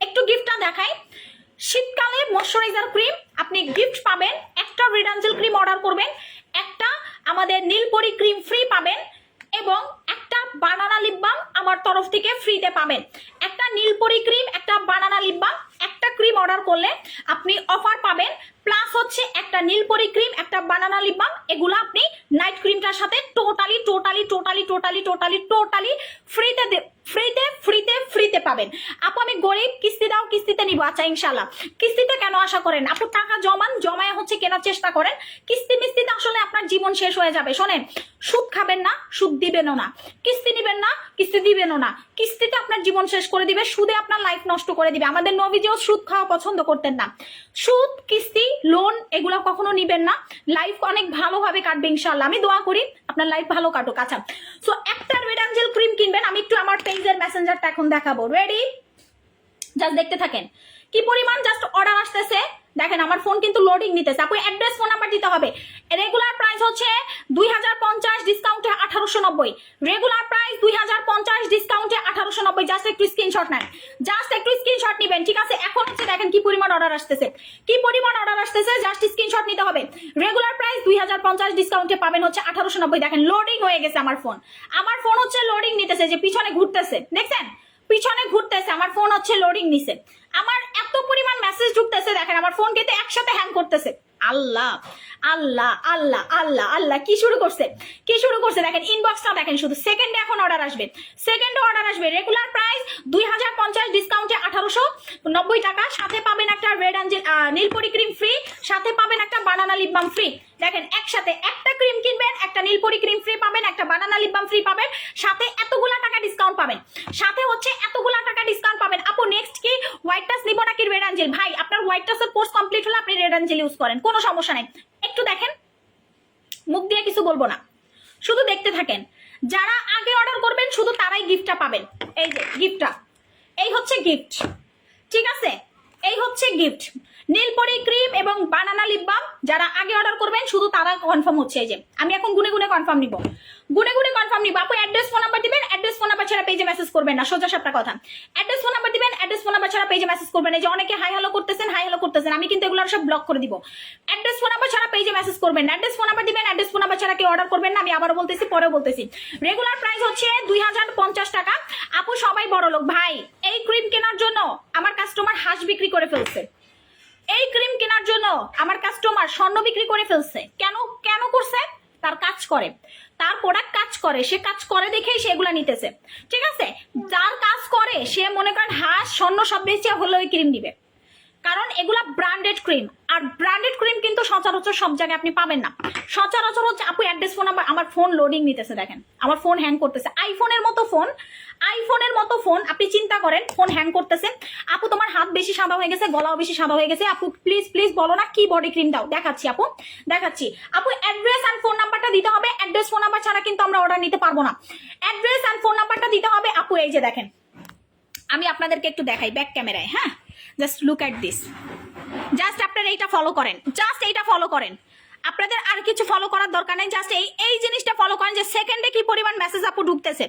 একটু গিফটটা দেখাই, শীতকালে ময়শ্চারাইজার ক্রিম আপনি গিফট পাবেন। একটা রেড অ্যাঞ্জেল ক্রিম অর্ডার করবেন, একটা আমাদের নীলপরি ক্রিম ফ্রি পাবেন, এবং একটা বানানা লিপ বাম আমার তরফ থেকে ফ্রিতে পাবেন, একটা নীলপরি ক্রিম, একটা বানানা লিপ বাম, একটা ক্রিম অর্ডার করলে আপনি অফার পাবেন, প্লাস হচ্ছে একটা নীলপরি ক্রিম, একটা বানানা লিপ বাম, এগুলো আপনি নাইট ক্রিমটার সাথে টোটালি ফ্রিতে ফ্রিতে ফ্রিতে ফ্রিতে পাবেন। আপু আমি গরিব, কিস্তি দাও, কিস্তিতে নিবো। আচ্ছা ইনশাল্লাহ, কিস্তিতে কেন আশা করেন আপু? টাকা জমান, জমায় হচ্ছে কেনার চেষ্টা করেন, কিস্তি মিস্তিতে আসলে আপনার জীবন শেষ হয়ে যাবে। শোনেন, সুদ খাবেন না, সুদ দিবেনও না, কিস্তি নিবেন না, কিস্তি দিবেনও না, কিস্তিতে আপনার জীবন শেষ করে দিবে, সুদে আপনার লাইফ নষ্ট করে দিবে। আমাদের নবীজিও সুদ খাওয়া পছন্দ করতেন না। সুদ, কিস্তি, লোন এগুলো কখনো নিবেন না, লাইফ অনেক ভালোভাবে কাটবে ইনশাল্লাহ। আমি দোয়া করি আপনার লাইফ ভালো কাটুক। আচ্ছা, সো একটা রেড অ্যাঞ্জেল ক্রিম কিনবেন, আমি একটু আমার পেজের মেসেঞ্জারটা এখন দেখাবো, রেডি? জাস্ট দেখতে থাকেন কি পরিমাণ জাস্ট অর্ডার আসতেছে। দেখেন আমার ফোন কিন্তু লোডিং নিতেছে। আপনি অ্যাড্রেস, ফোন নাম্বার দিতে হবে। রেগুলার প্রাইস হচ্ছে 2050, ডিসকাউন্টে 1890। রেগুলার প্রাইস 2050, ডিসকাউন্টে 1890। জাস্ট একটু স্ক্রিনশট নেন, জাস্ট একটু স্ক্রিনশট নেবেন, ঠিক আছে? এখন হচ্ছে দেখেন কি পরিমাণ অর্ডার আসতেছে, কি পরিমাণ অর্ডার আসতেছে, জাস্ট স্ক্রিনশট নিতে হবে। রেগুলার প্রাইস 2050, ডিসকাউন্টে পাবেন হচ্ছে 1890। দেখেন লোডিং হয়ে গেছে আমার ফোন, আমার ফোন হচ্ছে লোডিং নিতেছে, যে পিছনে ঘুরতেছে, দেখছেন? পিছনে ঘুরতেছে, আমার ফোন হচ্ছে লোডিং নিছে, আমার এত পরিমাণ মেসেজ ঢুকতেছে। দেখেন আমার ফোন কিন্তু একসাথে হ্যাং করতেছে। আল্লাহ আল্লাহ আল্লাহ আল্লাহ আল্লাহ, কি শুরু করছে, কি শুরু করছে! দেখেন ইনবক্সটা দেখেন, শুধু সেকেন্ডে এখন অর্ডার আসবে, সেকেন্ডে অর্ডার আসবে। রেগুলার প্রাইস 2050, ডিসকাউন্টে 1890 টাকা, সাথে পাবেন একটা red Angel Neelpari cream free, সাথে পাবেন একটা বানানা লিপ বাম ফ্রি। দেখেন একসাথে একটা ক্রিম কিনবেন, একটা নীলপরি ক্রিম ফ্রি পাবেন, একটা বানানা লিপ বাম ফ্রি পাবেন, সাথে এতগুলা টাকা ডিসকাউন্ট পাবেন, সাথে হচ্ছে এতগুলা টাকা ডিসকাউন্ট পাবেন। আপু নেক্সট কি হোয়াইট টাচ নিব নাকি রেড অ্যাঞ্জেল? ভাই আপনার হোয়াইট টাচের কোর্স কমপ্লিট হলে আপনি রেড অ্যাঞ্জেল ইউজ করেন, কোনো সমস্যা নাই। একটু দেখেন, মুখ দিয়ে কিছু বলবো না, শুধু দেখতে থাকেন। যারা আগে অর্ডার করবেন শুধু তারাই গিফটটা পাবেন। এই যে গিফটটা, এই হচ্ছে গিফট, ঠিক আছে? এই হচ্ছে গিফট, নীলপরি ক্রিম এবং বানানা লিপ বাম। যারা আগে অর্ডার করবেন শুধু তারা কনফার্ম হচ্ছে। এই যে আমি এখন গুনে গুনে কনফার্ম নিব, গুনে গুনে কনফার্ম নিব। আপু অ্যাড্রেস, ফোন নাম্বার দিবেন, অ্যাড্রেস ফোন নাম্বার ছাড়া পেজে মেসেজ করবেন না, সোজা সাপটা কথা। অ্যাড্রেস ফোন নাম্বার দিবেন, অ্যাড্রেস ফোন নাম্বার ছাড়া পেজে মেসেজ করবেন। এই যে অনেকে হাই হ্যালো করতেছেন, হাই হ্যালো করতেছেন, আমি কিন্তু এগুলো সব ব্লক করে দিব। অ্যাড্রেস ফোন নাম্বার ছাড়া পেজে মেসেজ করবেন না, অ্যাড্রেস ফোন নাম্বার দিবেন, অ্যাড্রেস ফোন নাম্বার ছাড়া কেউ অর্ডার করবেন না। আমি আবারও বলতেছি, পরেও বলতেছি, রেগুলার প্রাইস হচ্ছে 2050 টাকা। আপু সবাই বড় লোক ভাই, এই ক্রিম কেনার জন্য আমার কাস্টমার হাঁস বিক্রি করে ফেলছে, এই ক্রিম কেনার জন্য আমার কাস্টমার স্বর্ণ বিক্রি করে ফেলছে। কেন কেন করছে? তার কাজ করে, তার প্রোডাক্ট কাজ করে, সে কাজ করে দেখেই সে এগুলা নিতেছে, ঠিক আছে? যার কাজ করে সে মনে করেন হাঁস স্বর্ণ সব বেশি হলে ওই ক্রিম নিবে, কারণ এগুলা ব্র্যান্ডেড ক্রিম। আর ব্র্যান্ডেড ক্রিম কিন্তু সচরাচর সব জায়গায় আপনি পাবেন না। সচরাচর হচ্ছে আপু অ্যাড্রেস, ফোন নাম্বার, আমার ফোন লোডিং নিতেছে, দেখেন আমার ফোন হ্যাং করতেছে। আইফোনের মতো ফোন, আইফোনের মতো ফোন, আপনি চিন্তা করেন ফোন হ্যাং করতেছে। আপু তোমার হাত বেশি সাদা হয়ে গেছে, গলাও বেশি সাদা হয়ে গেছে, আপু প্লিজ প্লিজ বলো না কি বডি ক্রিম দাও। দেখাচ্ছি আপু, দেখাচ্ছি। আপু অ্যাড্রেস অ্যান্ড ফোন নাম্বারটা দিতে হবে, অ্যাড্রেস ফোন নাম্বার ছাড়া কিন্তু আমরা অর্ডার নিতে পারবো না। অ্যাড্রেস অ্যান্ড ফোন নাম্বারটা দিতে হবে। আপু এই যে দেখেন, আমি আপনাদেরকে একটু দেখাই ব্যাক ক্যামেরায়, হ্যাঁ? Just look at this, just আপনারা এইটা ফলো করেন, জাস্ট এইটা ফলো করেন, আপনাদের আর কিছু ফলো করার দরকার নেই। জাস্ট এই জিনিসটা ফলো করেন যে সেকেন্ডে কি পরিমাণ মেসেজ আপু ঢুকতেছে,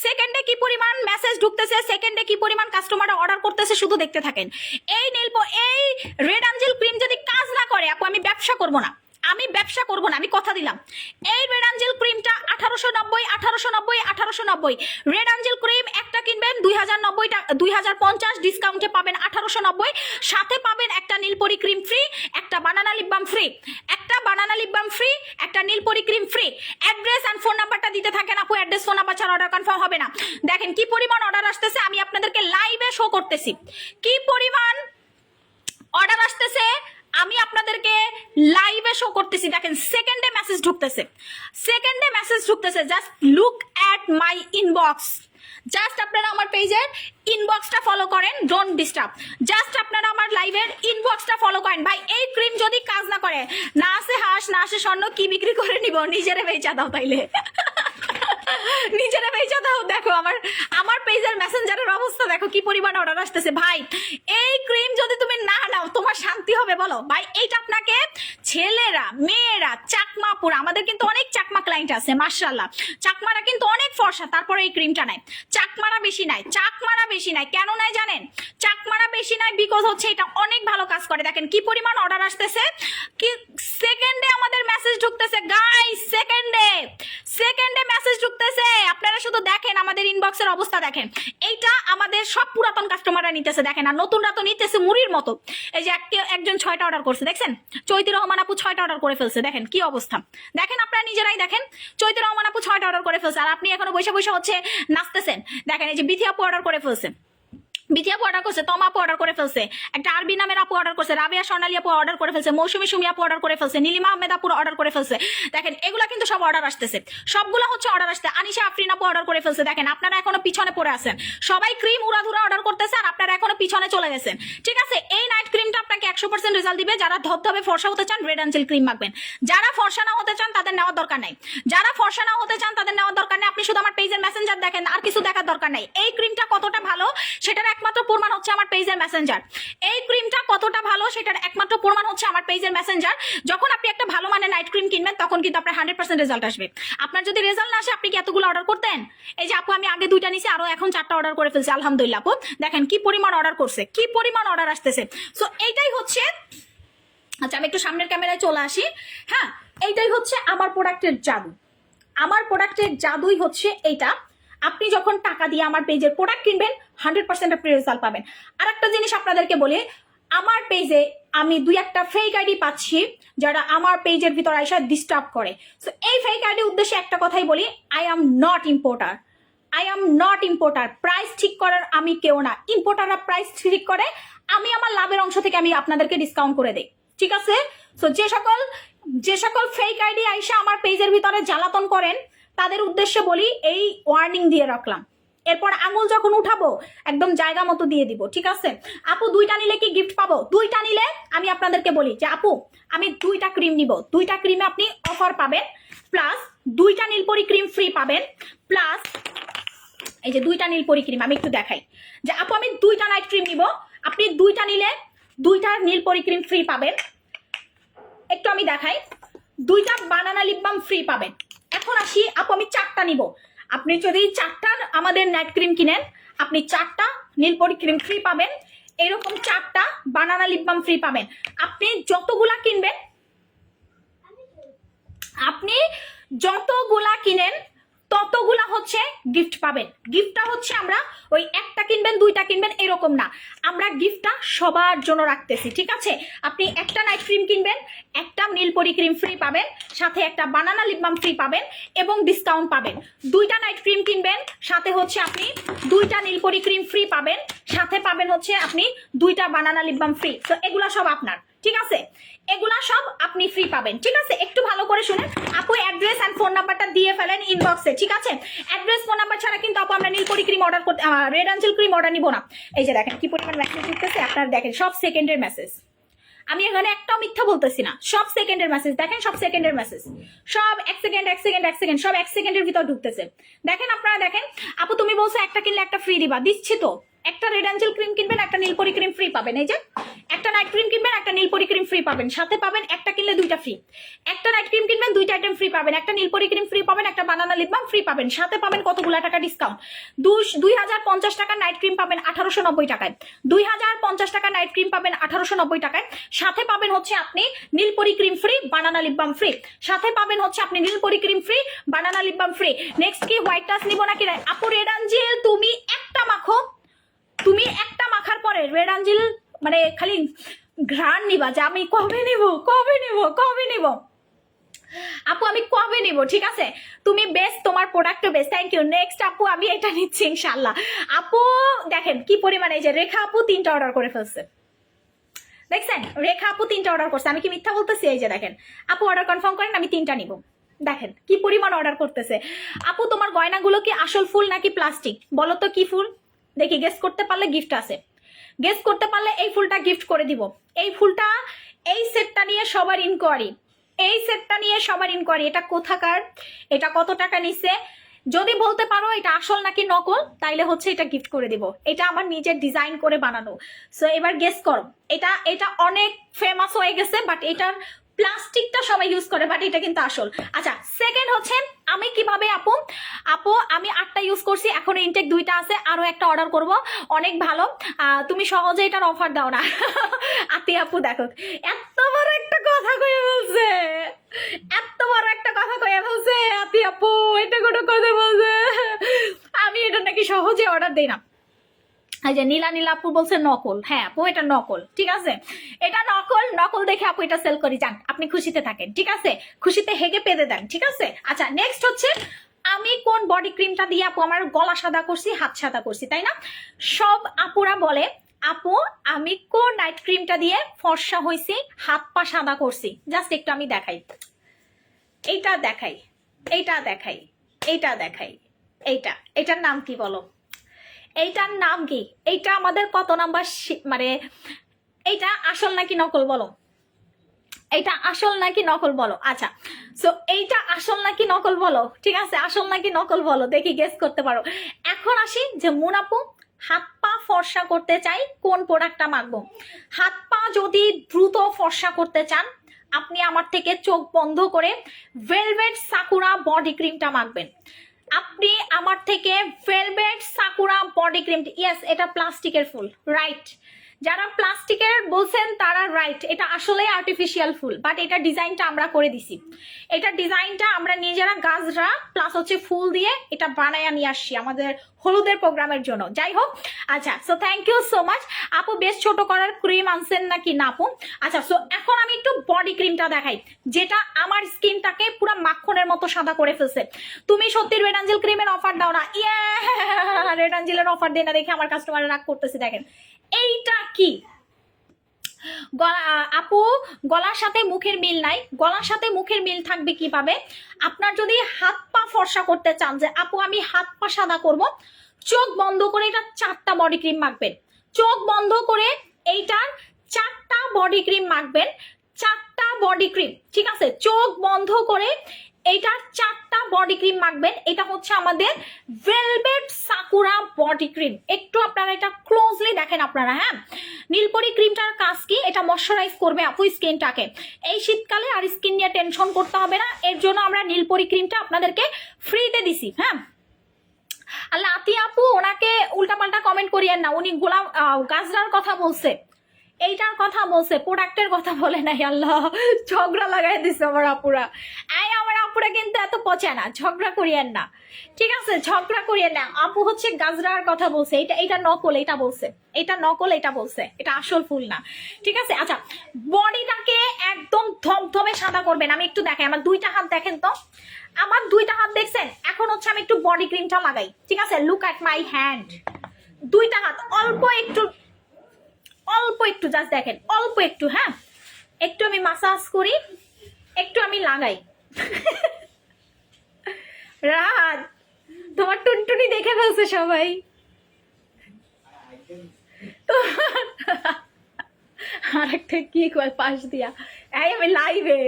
সেকেন্ডে কি পরিমাণ মেসেজ ঢুকতেছে, সেকেন্ডে কি পরিমাণ কাস্টমাররা অর্ডার করতেছে, শুধু দেখতে থাকেন। এই এই রেড অ্যাঞ্জেল ক্রিম যদি কাজ না করে আপু আমি ব্যবসা করব না, আমি ব্যবসা করব না, আমি কথা দিলাম। এই রেড অ্যাঞ্জেল ক্রিমটা 1890 রেড অ্যাঞ্জেল ক্রিম একটা কিনবেন 2090 টাকা, 2050 ডিসকাউন্টে পাবেন 1890, সাথে পাবেন একটা নীলপরি ক্রিম ফ্রি, একটা বানানা লিপ বাম ফ্রি, একটা বানানা লিপ বাম ফ্রি, একটা Nilpori cream free. Address and phone নাম্বারটা দিতে থাকেন আপু, অ্যাড্রেস ফোন নাম্বার ছাড়া অর্ডার কনফার্ম হবে না। দেখেন কি পরিমাণ অর্ডার আসতেছে, আমি আপনাদেরকে লাইভে শো করতেছি কি পরিমাণ অর্ডার আসতেছে, আমি আপনাদেরকে লাইভে শো করতেছি। দেখেন সেকেন্ডে মেসেজ ঢুকতেছে, সেকেন্ডে মেসেজ ঢুকতেছে। Just look at my inbox, just আপনারা আমার পেজের ইনবক্সটা ফলো করেন, ডোন্ট ডিস্টার্ব। জাস্ট আপনারা আমার লাইভের ইনবক্সটা ফলো করেন। ভাই এই ক্রিম যদি কাজ না করে, না আসে হাঁস না আসে স্বর্ণ, কি বিক্রি করে নিব? নিজেরে বেচা দাও তাইলে, নিজেরা বেচা দাও। দেখো আমার পেজের মেসেঞ্জারের অবস্থা দেখো কি পরিমাণ অর্ডার আসতেছে। ভাই এই ক্রিম যদি তুমি না নাও তোমার শান্তি হবে বলো? ভাই এইটা আপনাকে ছেলেরা, মেয়েরা, চাকমাপুরা, আমাদের কিন্তু অনেক চাকমা ক্লায়েন্ট আছে মাশাআল্লাহ, চাকমারা কিন্তু অনেক ফর্সা, তারপরে এই ক্রিমটা নাই। চাকমারা বেশি নাই, চাকমারা বেশি নাই, কেন নাই জানেন? চাকমারা বেশি নাই বিকজ হচ্ছে এটা অনেক ভালো কাজ করে। দেখেন কি পরিমাণ অর্ডার আসতেছে, কি সেকেন্ডে আমাদের মেসেজ ঢুকতেছে গাইস, সেকেন্ডে মেসেজ ঢুকতেছে। চলতেছে, আপনারা শুধু দেখেন আমাদের ইনবক্সের অবস্থা দেখেন। এইটা আমাদের সব পুরাতন কাস্টমাররা নিতেছে দেখেন, আর নতুনরা তো নিতেছে মুড়ির মতো। এই যে একজন 6টা অর্ডার করছে দেখছেন, চৈতি রহমান আপু 6টা অর্ডার করে ফেলছে, দেখেন কি অবস্থা। দেখেন আপনারা নিজেরাই দেখেন, চৈতি রহমান আপু 6টা অর্ডার করে ফেলছে, আর আপনি এখনো বসে বসে হচ্ছে নাচতেছেন। দেখেন এই যে বিথি আপু অর্ডার করে ফেলছে, বিথি আপু অর্ডার করছে, তমা আপু অর্ডার করে ফেলছে, একটা আরবি নামের আপু অর্ডার করছে, রাবিয়া স্বর্ণালী আপু অর্ডার করে ফেলছে, মৌসুমী সুমি আপু অর্ডার করে ফেলছে, নীলিমা আহমেদ আপু অর্ডার করে ফেলছে। দেখেন এগুলা কিন্তু সব অর্ডার আসতেছে, সবগুলা হচ্ছে অর্ডার আসছে। আনিশা আফরিন আপু অর্ডার করে ফেলছে। দেখেন আপনারা এখনো পিছনে পড়ে আছেন, সবাই ক্রিম উড়াধুরা অর্ডার করতেছে, আর আপনারা এখনো পিছনে চলে গেছেন। ঠিক আছে, এই নাইট ক্রিমটা আপনাকে 100% রেজাল্ট দিবে। যারা ধবধবে ফর্সা হতে চান রেড অ্যাঞ্জেল ক্রিম মাখবেন, যারা ফর্সা না হতে চান তাদের নেওয়ার দরকার নাই, যারা ফর্সা না হতে চান তাদের নেওয়ার দরকার নেই। আপনি শুধু আমার পেজের মেসেঞ্জার দেখেন, আর কিছু দেখার দরকার নাই। এই ক্রিমটা কতটা ভালো সেটার একমাত্র প্রমাণ হচ্ছে আমার পেজের মেসেঞ্জার। এই ক্রিমটা কতটা ভালো সেটার একমাত্র প্রমাণ হচ্ছে আমার পেজের মেসেঞ্জার। যখন আপনি একটা ভালো মানের নাইট ক্রিম কিনবেন তখন কিন্তু আপনার 100% রেজাল্ট আসবে। আপনার যদি রেজাল্ট না আসে আপনি কি এতগুলো অর্ডার করতেন? এই যে আপু আমি আগে 2টা নিছি, আরো এখন 4টা অর্ডার করে ফেলছি, আলহামদুলিল্লাহ। আপু দেখেন কি পরিমাণ অর্ডার করছে, কি পরিমাণ অর্ডার আসতেছে। সো এইটাই হচ্ছে, আচ্ছা আমি একটু সামনের ক্যামেরায় চলে আসি। হ্যাঁ, এইটাই হচ্ছে আমার প্রোডাক্টের জাদু। আমার প্রোডাক্টের জাদুই হচ্ছে এইটা। আপনি যখন টাকা দিয়ে আমার পেজের প্রোডাক্ট কিনবেন 100% আপনি রেজাল্ট পাবেন। আর একটা জিনিস আপনাদেরকে বলি, আমার পেজে আমি 2-1টা ফেক আইডি পাচ্ছি যারা আমার পেজের ভিতর আইসা ডিস্টার্ব করে। সো এই ফেক আইডি উদ্দেশ্যে একটা কথাই বলি, I am not importer, I am not importer. Price ঠিক করার আমি কেউ না, ইম্পোর্টাররা প্রাইস ঠিক করে, আমি আমার লাভের অংশ থেকে আমি আপনাদেরকে ডিসকাউন্ট করে দেই। ঠিক আছে, সো যে সকল ফেক আইডি আইসা আমার পেজের ভিতরে জ্বালাতন করেন তাদের উদ্দেশ্যে বলি, এই ওয়ার্নিং দিয়ে রাখলাম। এরপর আঙুল যখন উঠাবো একদম জায়গা মতো দিয়ে দিব। ঠিক আছে আপু, 2টা নিলে কি গিফট পাবো? 2টা নিলে আমি আপনাদেরকে বলি যে আপু আমি 2টা ক্রিম নিব, 2টা ক্রিমে আপনি অফার পাবেন, প্লাস 2টা নীলপরি ক্রিম ফ্রি পাবেন, প্লাস এই যে 2টা নীলপরি ক্রিম আমি একটু দেখাই যে আপু আমি 2টা নাইট ক্রিম নিব, আপনি 2টা নিলে 2টা নীলপরি ক্রিম ফ্রি পাবেন। একটু আমি দেখাই, 2টা বানানা লিপ বাম ফ্রি পাবেন। এখন আসি আপু আমি 4টা নিব, আপনি যদি 4টার আমাদের নাইট ক্রিম কিনেন আপনি 4টা নীলপরি ক্রিম ফ্রি পাবেন, এরকম 4টা বানানা লিপ বাম ফ্রি পাবেন। আপনি যতগুলা কিনবেন, আপনি যতগুলা কিনেন ততগুলা হচ্ছে গিফট পাবেন। গিফটটা হচ্ছে আমরা ওই একটা কিনবেন 2টা কিনবেন এরকম না, আমরা গিফটটা সবার জন্য রাখতেছি। ঠিক আছে, আপনি একটা নাইট ক্রিম কিনবেন, একটা নীলপরি ক্রিম ফ্রি পাবেন, সাথে একটা বানানা লিপ বাম ফ্রি পাবেন এবং ডিসকাউন্ট পাবেন। 2টা নাইট ক্রিম কিনবেন, সাথে হচ্ছে আপনি 2টা নীলপরি ক্রিম ফ্রি পাবেন, সাথে পাবেন হচ্ছে আপনি 2টা বানানা লিপ বাম ফ্রি। তো এগুলা সব আপনার। ঠিক আছে, এগুলা সব আপনি ফ্রি পাবেন। ঠিক আছে, একটু ভালো করে শুনেন আপু, অ্যাড্রেস এন্ড ফোন নাম্বারটা দিয়ে ফেলেন ইনবক্সে। ঠিক আছে, অ্যাড্রেস ফোন নাম্বার ছাড়া কিন্তু আপু আমরা নীলপরি ক্রিম অর্ডার করতে, রেড অ্যাঞ্জেল ক্রিম অর্ডার নিব না। এই যে দেখেন কি পরিমাণ মেসেজ দিতেছে, আপনারা দেখেন সব সেকেন্ডের মেসেজ, আমি এখানে একটাও মিথ্যা বলতেছি না, সব সেকেন্ডের মেসেজ দেখেন, সব সেকেন্ডের মেসেজ, সব 1 সেকেন্ড 1 সেকেন্ড 1 সেকেন্ড, সব 1 সেকেন্ডের ভিতর ঢুকতেছে। দেখেন আপনারা দেখেন, আপু তুমি বলছো একটা কিনলে একটা ফ্রি দিবা, দিচ্ছি তো। একটা রেড অ্যাঞ্জেল ক্রিম কিনবেন, একটা নীলপরি ক্রিম ফ্রি পাবেন। এই যে একটা নাইট ক্রিম কিনবেন, একটা নীলপরি ক্রিম ফ্রি পাবেন, সাথে পাবেন একটা কিনলে 2টা ফ্রি। একটা নাইট ক্রিম কিনবেন, 2টা আইটেম ফ্রি পাবেন, একটা নীলপরি ক্রিম ফ্রি পাবেন, একটা বানানা লিপ বাম ফ্রি পাবেন, সাথে পাবেন কতগুলা টাকা ডিসকাউন্ট। 2050 টাকার নাইট ক্রিম পাবেন 1890 টাকায়, 2050 টাকার নাইট ক্রিম পাবেন 1890 টাকায়, সাথে পাবেন হচ্ছে আপনি নীলপরি ক্রিম ফ্রি, বানানা লিপ বাম ফ্রি, সাথে পাবেন হচ্ছে আপনি নীলপরি ক্রিম ফ্রি, বানানা লিপ বাম ফ্রি। নেক্সট কি হোয়াইট টাচ নিব নাকি? আপু রেড অ্যাঞ্জেল তুমি একটা মাখো, তুমি একটা মাখার পরে রেড অ্যাঞ্জেল মানে খালি ঘ্রাণ নিবা যে আমি কবে নিব কবে নিব কবে নিব। আপু আমি কবে নিব? ঠিক আছে, তুমি বেস্ট, তোমার প্রোডাক্টও বেস্ট, থ্যাংক ইউ। নেক্সট আপু আমি এটা নিচ্ছি ইনশাল্লাহ। আপু দেখেন কি পরিমাণে, এই যে রেখা আপু 3টা অর্ডার করে ফেলছে, দেখছেন রেখা আপু 3টা অর্ডার করছে, আমি কি মিথ্যা বলতেছি? এই যে দেখেন আপু অর্ডার কনফার্ম করেন, আমি 3টা নিব। দেখেন কি পরিমাণ অর্ডার করতেছে। আপু তোমার গয়নাগুলো কি আসল ফুল নাকি প্লাস্টিক? বলো তো কি ফুল দেখি, গেস করতে পারলে গিফট আছে, গেস করতে পারলে এই ফুলটা গিফট করে দিব। এই ফুলটা, এই সেটটা নিয়ে সবার ইনকোয়ারি, এই সেটটা নিয়ে সবার ইনকোয়ারি, এটা কোথাকার, এটা কত টাকা নিছে, যদি বলতে পারো এটা আসল নাকি নকল তাইলে হচ্ছে এটা গিফট করে দিব। এটা আমার নিজের ডিজাইন করে বানানো। সো এবার গেস করো, এটা এটা অনেক ফেমাস হয়ে গেছে, বাট এটার প্লাস্টিকটা সবাই ইউজ করে, বাট এটা কিন্তু আসল। আচ্ছা সেকেন্ড হচ্ছে আমি কিভাবে আপু, আপু আমি 8টা ইউজ করছি, এখন ইনটেক 2টা আছে, আরো একটা অর্ডার করব, অনেক ভালো। তুমি সহজে এটার অফার দাও না। আতি আপু দেখো এত বড় একটা কথা কয়ে বলছে, এত বড় একটা কথা কয়ে বলছে আতি আপু, এটা কোনো কথা বলছে সহজে অর্ডার দেই না। এই যে নীলা নীলা আপু বলছে নকল, হ্যাঁ আপু এটা নকল, ঠিক আছে এটা নকল, নকল দেখে আপু এটা সেল করি, যান আপনি খুশিতে থাকেন, ঠিক আছে খুশিতে হেগে পেদে দেন, ঠিক আছে। আচ্ছা নেক্সট হচ্ছে আমি কোন বডি ক্রিমটা দিয়ে আপু আমার গলা সাদা করছি, হাত সাদা করছি, তাই না? সব আপুরা বলে আপু আমি কোন নাইট ক্রিমটা দিয়ে ফর্সা হয়েছি, হাত পা সাদা করছি। জাস্ট একটু আমি দেখাই, এইটা দেখাই, এইটা দেখাই, এইটা দেখাই, এইটা, এটার নাম কি বলো? এইটার নাম কি? এইটা আমাদের কত নাম্বার মানে এইটা আসল নাকি নকল বলো? এইটা আসল নাকি নকল বলো? আচ্ছা সো এইটা আসল নাকি নকল বলো, ঠিক আছে আসল নাকি নকল বলো, দেখি গেস করতে পারো। এখন আসি যে মুনাপু হাত পা ফর্সা করতে চাই, কোন প্রোডাক্টটা মাখবো? হাত পা যদি দ্রুত ফর্সা করতে চান আপনি আমার থেকে চোখ বন্ধ করে ভেলভেট সাকুরা বডি ক্রিমটা মাখবেন। আপনি আমার থেকে velvet sakura body cream, yes এটা প্লাস্টিকের ফুল, রাইট। যারা প্লাস্টিকের বলছেন তারা রাইট, এটা আসলে আর্টিফিশিয়াল ফুল, বাট এটা ডিজাইনটা আমরা করে দিছি। এটা ডিজাইনটা আমরা নিজেরা গাছরা প্লাস হচ্ছে ফুল দিয়ে এটা বানায়া নিয়ে আসছি আমাদের হলুদের প্রোগ্রামের জন্য। যাই হোক, আচ্ছা so thank you so much আপু। বেশ ছোট করার ক্রিম আনছেন নাকি না আপু? আচ্ছা সো এখন আমি একটু বডি ক্রিমটা দেখাই যেটা আমার স্কিনটাকে পুরো মাখনের মতো সাদা করে ফেলছে। তুমি সত্যি রেড অ্যাঞ্জেল ক্রিমের অফার দাও না? ইয়ে, রেড অ্যাঞ্জেলের অফার দেয় না দেখে আমার কাস্টমার রাগ করতেছে। দেখেন এইটা কি আপু, গলার সাথে মুখের মিল নাই। গলার সাথে মুখের মিল থাকবে কিভাবে? আপনার যদি হাত পা ফর্সা করতে চান যে আপু আমি হাত পা সাদা করব, চোখ বন্ধ করে এটা 4টা বডি ক্রিম মাখবেন। চোখ বন্ধ করে এইটার 4টা বডি ক্রিম মাখবেন, 4টা বডি ক্রিম, ঠিক আছে চোখ বন্ধ করে এইটার 4টা বডি ক্রিম মাখবেন। এটা হচ্ছে আমাদের ভেলভেট সাকুরা বডি ক্রিম। একটু আপনারা এটা ক্লোজলি দেখেন আপনারা, হ্যাঁ নীলপরি ক্রিমটার কাজ কি? এটা ময়শ্চারাইজ করবে আপু স্কিনটাকে। এই শীতকালে আর স্কিন নিয়ে টেনশন করতে হবে না, এর জন্য আমরা নীলপরি ক্রিমটা আপনাদেরকে ফ্রিতে দিছি, হ্যাঁ। আল্লাহ আতি আপু ওনাকে উল্টাপাল্টা কমেন্ট করিয়েন না, উনি গোলাম গাজরার কথা বলছে, এইটার কথা বলছে, প্রোডাক্টের কথা বলে নাই। আল্লাহ ঝগড়া লাগাই দিছে আমার আপুরা। আমার আপুরা কিন্তু এত পচে না, ঝগড়া করিয়েন না, ঠিক আছে ঝগড়া করিয়েন না। আপু হচ্ছে গাজরার কথা বলছে, এটা নকল, এটা বলছে এটা নকল, এটা বলছে এটা আসল ফুল না, ঠিক আছে। আচ্ছা বডিটাকে একদম ধমধমে সাদা করবেন। আমি একটু দেখাই, আমার 2টা হাত দেখেন তো, আমার 2টা হাত দেখছেন? এখন হচ্ছে আমি একটু বডি ক্রিমটা লাগাই, ঠিক আছে লুক অ্যাট মাই হ্যান্ড। 2টা হাত অল্প একটু, অল্প একটু জাস্ট দেখেন, অল্প একটু, হ্যাঁ একটু আমি মাসাজ করি, একটু আমি লাগাই। রাত তোমার টুনটুনি দেখে ফেলছে সবাই। আর একটা কি কয় পাশ দিয়া, এই আমি লাইভে।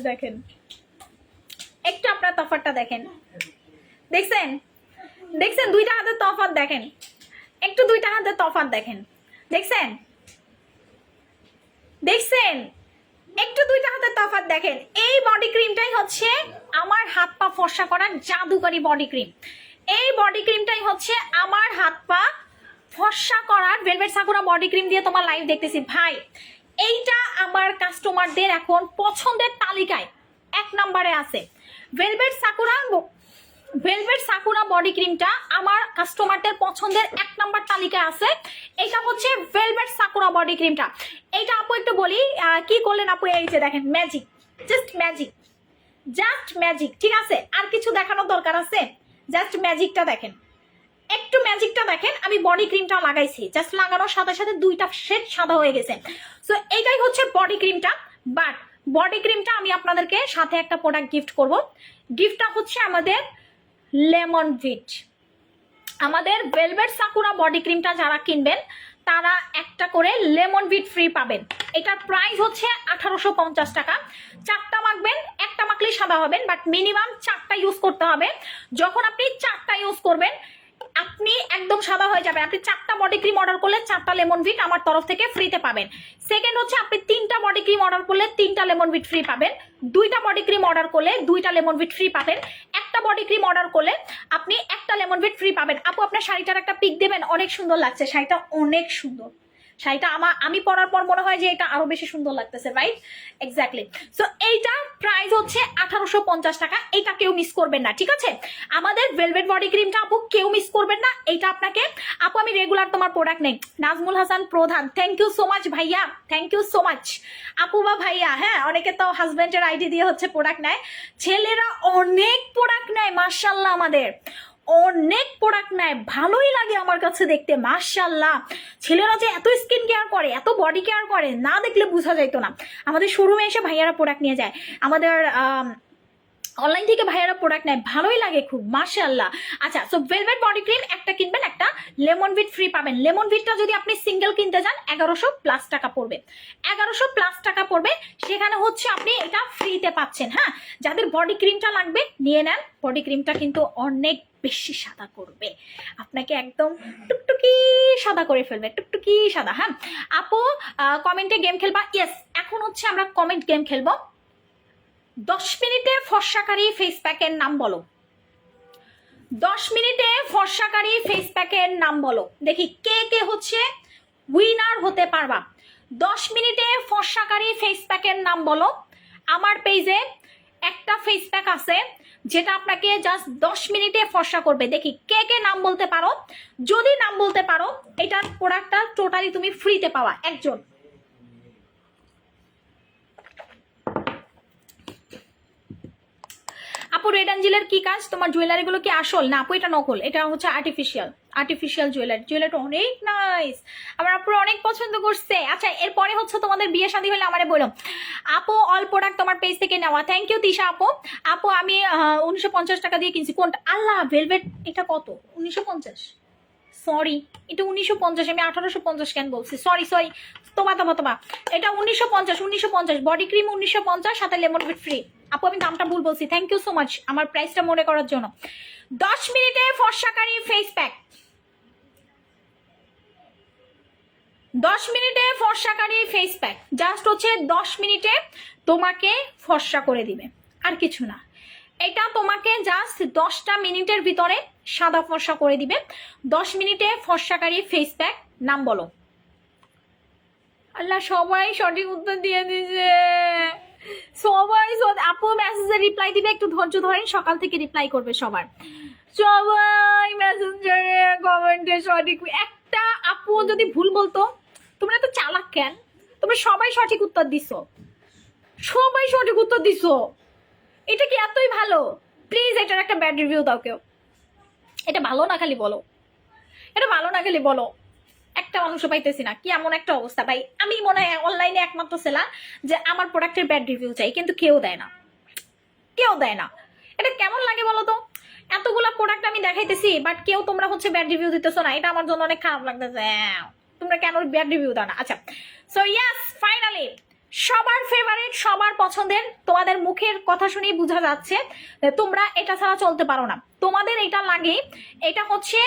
দেখেন একটু আপনার তফাতটা দেখেন, দেখছেন দেখছেন 2টা হাতের তফাৎ দেখেন, একটু 2টা হাতের তফাৎ দেখেন, দেখছেন দেখছেন একটু 2টা হাতের তফাৎ দেখেন। এই বডি ক্রিমটাই হচ্ছে আমার হাত পা ফর্সা করার জাদুকরি বডি ক্রিম। এই বডি ক্রিমটাই হচ্ছে আমার হাত পা ফর্সা করার ভেলভেট সাকুরা বডি ক্রিম দিয়ে তোমার লাইভ দেখতেছি ভাই। এইটা আমার কাস্টমারদের এখন পছন্দের তালিকায় 1 নম্বরে আছে। ভেলভেট সাকুরা বডি ক্রিমটা আমার কাস্টমারদের পছন্দের 1 নম্বর তালিকায় আছে। এটা হচ্ছে ভেলভেট সাকুরা বডি ক্রিমটা। এইটা আপু একটু বলি কি করলেন আপু, এই যে দেখেন magic, just magic, just magic, ঠিক আছে আর কিছু দেখানোর দরকার আছে? জাস্ট ম্যাজিকটা দেখেন, একটু ম্যাজিকটা দেখেন। আমি বডি ক্রিমটা লাগাইছি, জাস্ট লাগানোর সাথে সাথে 2টা শেড সাদা হয়ে গেছে। সো এইটাই হচ্ছে বডি ক্রিমটা। বাট বডি ক্রিমটা আমি আপনাদেরকে সাথে একটা প্রোডাক্ট গিফট করব। গিফটটা হচ্ছে আমাদের লেমন ভিট। আমাদের ভেলভেট সাকুরা বডি ক্রিমটা যারা কিনবেন তারা একটা করে লেমন ভিট ফ্রি পাবেন। এটার প্রাইস হচ্ছে 1850 টাকা। 4টা মাখবেন, একটা মাখলেই সাদা হবেন, বাট মিনিমাম 4টা ইউজ করতে হবে। যখন আপনি 4টা ইউজ করবেন আপনি একদম সাদা হয়ে যাবেন। আপনি 4টা বডি ক্রিম অর্ডার করলে 4টা লেমন ভিট আমার তরফ থেকে ফ্রিতে পাবেন। সেকেন্ড হচ্ছে আপনি 3টা বডি ক্রিম অর্ডার করলে 3টা লেমন ভিট ফ্রি পাবেন। 2টা বডি ক্রিম অর্ডার করলে 2টা লেমন ভিট ফ্রি পাবেন। একটা বডি ক্রিম অর্ডার করলে আপনি একটা লেমন ভিট ফ্রি পাবেন। আপু আপনার শাড়িটার একটা পিক দেবেন, অনেক সুন্দর লাগছে শাড়িটা, অনেক সুন্দর শাড়িটা আমি পরার পর মনে হয় যে এটা আরো বেশি সুন্দর লাগতেছে, রাইট? এক্স্যাক্টলি। সো এইটা প্রাইস হচ্ছে 1850 টাকা। এটা কেউ মিস করবেন না, ঠিক আছে? আমাদের ভেলভেট বডি ক্রিমটা আপু কেউ মিস করবেন না। এইটা আপনাকে আপু, আমি রেগুলার তোমার প্রোডাক্ট নেই। নাজমুল হাসান প্রধান, থ্যাংক ইউ সো মাচ ভাইয়া, থ্যাংক ইউ সো মাচ আপু বা ভাইয়া। হ্যাঁ, অনেকে তো হাজবেন্ডের আইডি দিয়ে হচ্ছে প্রোডাক্ট নেয়, ছেলেরা অনেক প্রোডাক্ট নেয় মাশাআল্লাহ, আমাদের অনেক প্রোডাক্ট নেয়, ভালোই লাগে আমার কাছে দেখতে মাশাআল্লাহ। ছেলেরা যে এত স্কিন কেয়ার করে, এত বডি কেয়ার করে, না দেখলে বোঝা যাইতো না। আমাদের শোরুমে এসে ভাইয়ারা প্রোডাক্ট নিয়ে যায়, আমাদের অনলাইন থেকে ভাইয়ারা প্রোডাক্ট নেয়, ভালোই লাগে খুব মাশাআল্লাহ। আচ্ছা, সো ভেলভেট বডি ক্রিম একটা কিনবেন, একটা লেমন ভিট ফ্রি পাবেন। লেমন ভিটটা যদি আপনি সিঙ্গেল কিনতে যান 1100+ টাকা পড়বে, 1100+ টাকা পড়বে। সেখানে হচ্ছে আপনি এটা ফ্রিতে পাচ্ছেন। হ্যাঁ, যাদের বডি ক্রিমটা লাগবে নিয়ে নেন, বডি ক্রিমটা কিন্তু অনেক বেশি সাদা করবে আপনাকে, একদম টুকটুকি সাদা করে ফেলবে, টুকটুকি সাদা। হ্যাঁ আপু, কমেন্টে গেম খেলবা? ইয়েস, এখন হচ্ছে আমরা কমেন্ট গেম খেলবো। 10 মিনিটে ফর্সাকারী ফেস প্যাকের নাম বলো। 10 মিনিটে ফর্সাকারী ফেস প্যাকের নাম বলো, দেখি কে কে হচ্ছে উইনার হতে পারবা। 10 মিনিটে ফর্সাকারী ফেস প্যাকের নাম বলো। আমার পেজে একটা ফেস প্যাক আছে যেটা আপনাকে জাস্ট 10 মিনিটে ফর্সা করবে। দেখি কে কে নাম বলতে পারো। যদি নাম বলতে পারো, এটার প্রোডাক্টটা টোটালি তুমি ফ্রিতে পাওয়া। একজন। আপু, রেড অ্যাঞ্জেলের কি কাজ? তোমার জুয়েলারি গুলো কি আসল? না আপু, এটা নকল, এটা হচ্ছে আর্টিফিশিয়াল জুয়েলারি। জুয়েলারিটা অনেক নাইস, আমার আপুরা অনেক পছন্দ করছে। আচ্ছা, এরপরে হচ্ছে তোমাদের বিয়ে শাদী হলে আমারে বলো। আপু, অল প্রোডাক্ট তোমার পেজ থেকে নেওয়া। থ্যাংক ইউ তিশা আপু। আপু, আমি 1950 টাকা দিয়ে কিনছি। কোনটা? আল্লাহ, ভেলভেট। এটা কত? 1950? সরি, এটা 1950, আমি 1850 কেন বলছি? সরি, তোমা এটা 1950। বডি ক্রিম 1950, সাথে লেমন ভিট ফ্রি। আপু, আমি দামটা ভুল বলছি, থ্যাংক ইউ সো মাচ আমার প্রাইসটা মনে করার জন্য। 10 মিনিটে ফর্সাকারী ফেস প্যাক, 10 মিনিটে ফর্সাকারী ফেস প্যাক, জাস্ট হচ্ছে 10 মিনিটে তোমাকে ফর্সা করে দিবে, আর কিছু না। এটা তোমাকে জাস্ট 10টা মিনিটের ভিতরে সাদা ফর্সা করে দিবে। 10 মিনিটে ফর্সাকারী ফেস প্যাক, নাম বলো। আল্লাহ, সবাই সঠিক উত্তর দিয়ে দিছে, সবাই। আপু মেসেজে রিপ্লাই দিবে, একটু ধৈর্য ধরেন, সকাল থেকে রিপ্লাই করবে সবার। সবাই মেসেঞ্জারে কমেন্টে সঠিক। একটা আপু যদি ভুল বলতো, তোমরা তো চালাক কেন? তোমরা সবাই সঠিক উত্তর দিছো, সবাই সঠিক উত্তর দিছো। এটা কি এতই ভালো? প্লিজ এটার একটা ব্যাড রিভিউ দাও কেউ। এটা ভালো না খালি বলো, এটা ভালো না খালি বলো। একটা মানুষও পাইতেছি না, কি এমন একটা অবস্থা ভাই। আমি মনে হয় অনলাইনে একমাত্র সেলার যে আমার প্রোডাক্টের ব্যাড রিভিউ চাই, কিন্তু কেউ দেয় না, কেউ দেয় না। এটা কেমন লাগে বলো তো? এতগুলা প্রোডাক্ট আমি দেখাইতেছি, বাট কেউ তোমরা হচ্ছে ব্যাড রিভিউ দিতেছো না, এটা আমার জন্য অনেক খারাপ লাগতেছে। তোমরা কেন ব্যাড রিভিউ দাও না? আচ্ছা, সো ইয়াস, ফাইনালি সবার ফেভারিট, সবার পছন্দের, তোমাদের মুখের কথা শুনেই বোঝা যাচ্ছে তোমরা এটা ছাড়া চলতে পারো না, তোমাদের এটা লাগে। এটা হচ্ছে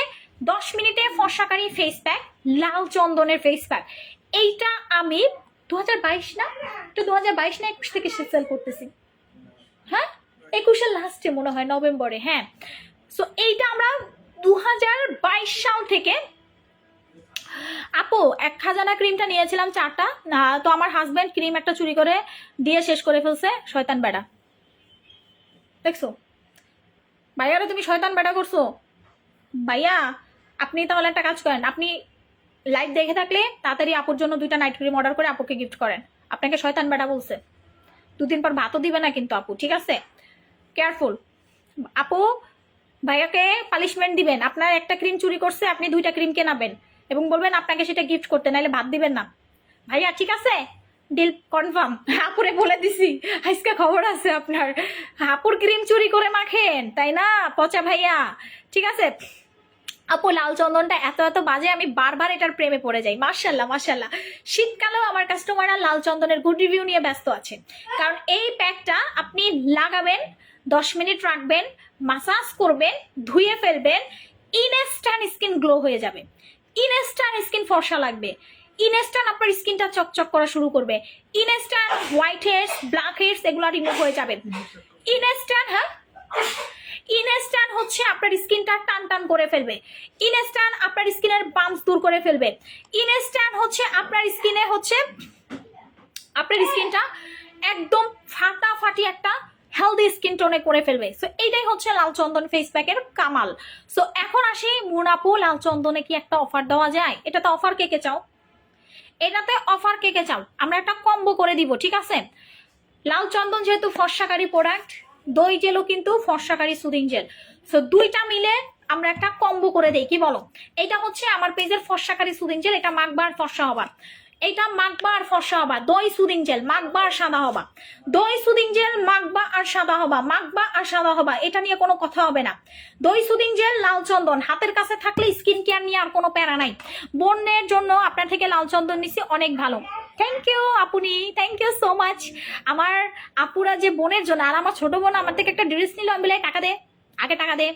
10 মিনিটে ফর্সাকারী ফেস প্যাক, লাল চন্দনের ফেস প্যাক। এইটা আমি 2022 না, তো 2022 না 21 থেকে সেল করতেছি। হ্যাঁ, 21-এর লাস্টে মনে হয়, নভেম্বরে। হ্যাঁ, সো এইটা আমরা 2022 সাল থেকে। আপু, এক খাজানা ক্রিমটা নিয়েছিলাম 4টা, তো আমার হাজব্যান্ড ক্রিম একটা চুরি করে দিয়ে শেষ করে ফেলছে, শয়তান বেড়া। দেখছো ভাইয়ারা, তুমি শয়তান বেড়া করছো। ভাইয়া, আপনি তাহলে একটা কাজ করেন, আপনি লাইভ দেখে থাকলে তাড়াতাড়ি আপুর জন্য 2টা নাইট ক্রিম অর্ডার করে আপুকে গিফট করেন। আপনাকে শয়তান বেড়া বলছে, 2 দিন পর ভাতও দিবে না কিন্তু আপু, ঠিক আছে? কেয়ারফুল আপু। ভাইয়াকে পানিশমেন্ট দিবেন, আপনার একটা ক্রিম চুরি করছে, আপনি 2টা ক্রিম কেনাবেন এবং বলবেন আপনাকে সেটা গিফট করতে, নাহলে ভাত দিবেন না ভাইয়া, ঠিক আছে? Deal confirm. আপুরে বলে দিছি, আজকে খবর আছে আপনার। আপুর ক্রিম চুরি করে মাখেন, তাই না পচা ভাইয়া? ঠিক আছে আপু, লাল চন্দনটা এত এত বাজে, আমি বারবার এটার প্রেমে পড়ে যাই। মাশাল্লাহ মাশাল্লাহ। শীতকালেও আমার কাস্টমাররা লাল চন্দনের গুড রিভিউ নিয়ে ব্যস্ত আছে, কারণ এই প্যাকটা আপনি লাগাবেন, 10 মিনিট রাখবেন, মাসাজ করবেন, ধুয়ে ফেলবেন, ইনস্ট্যান্ট স্কিন গ্লো হয়ে যাবে, ইনস্ট্যান্ট স্কিন ফর্সা লাগবে, ইনস্ট্যান্ট আপনার স্কিনটা চকচক করা শুরু করবে, instant white here's, black here's এগুলো রিমুভ হয়ে যাবে, ইনস্ট্যান্ট। হ্যাঁ, ইনস্ট্যান্ট হচ্ছে আপনার স্কিনটা টান টান করে ফেলবে, ইনস্ট্যান্ট আপনার স্কিনের বাম্পস দূর করে ফেলবে, ইনস্ট্যান্ট হচ্ছে আপনার স্কিনে হচ্ছে আপনার স্কিনটা একদম ফাটাফাটি একটা হেলদি স্কিন টোনে করে ফেলবে। সো এইটাই হচ্ছে লাল চন্দন ফেস প্যাকের কামাল। সো এখন আসি মুনাপু, লাল চন্দনে কি একটা অফার দেওয়া যায়? এটাতে অফার কে কে চাও? এটাতে অফার কে কে চাও? আমরা একটা কম্বো করে দিব, ঠিক আছে? লাল চন্দন যেহেতু ফর্সাকারী প্রোডাক্ট, দই জেলও কিন্তু ফর্সাকারী সুদিং জেল, সো দুইটা মিলে আমরা একটা কম্বো করে দেই, কি বলো? এটা হচ্ছে আমার পেজের ফর্সাকারী সুদিং জেল, এটা মাখবার ফর্সা হবা, এইটা মাখবা আর ফর্সা হবা। দই সুদিং জেল মাখবা আর সাদা হবা, দই সুদিং জেল মাখবা আর সাদা হবা, মাখবা আর সাদা হবা, এটা নিয়ে কোনো কথা হবে না। দই সুদিং জেল, লাল চন্দন হাতের কাছে থাকলে স্কিন কেয়ার নিয়ে আর কোনো প্যারা নাই। বোনের জন্য আপনার থেকে লাল চন্দন নিছি, অনেক ভালো। থ্যাংক ইউ আপনি, থ্যাংক ইউ সো মাচ। আমার আপুরা যে বোনের জন্য, আর আমার ছোট বোন আমার থেকে একটা ড্রেস নিল, আমি বলে টাকা দে, আগে টাকা দে।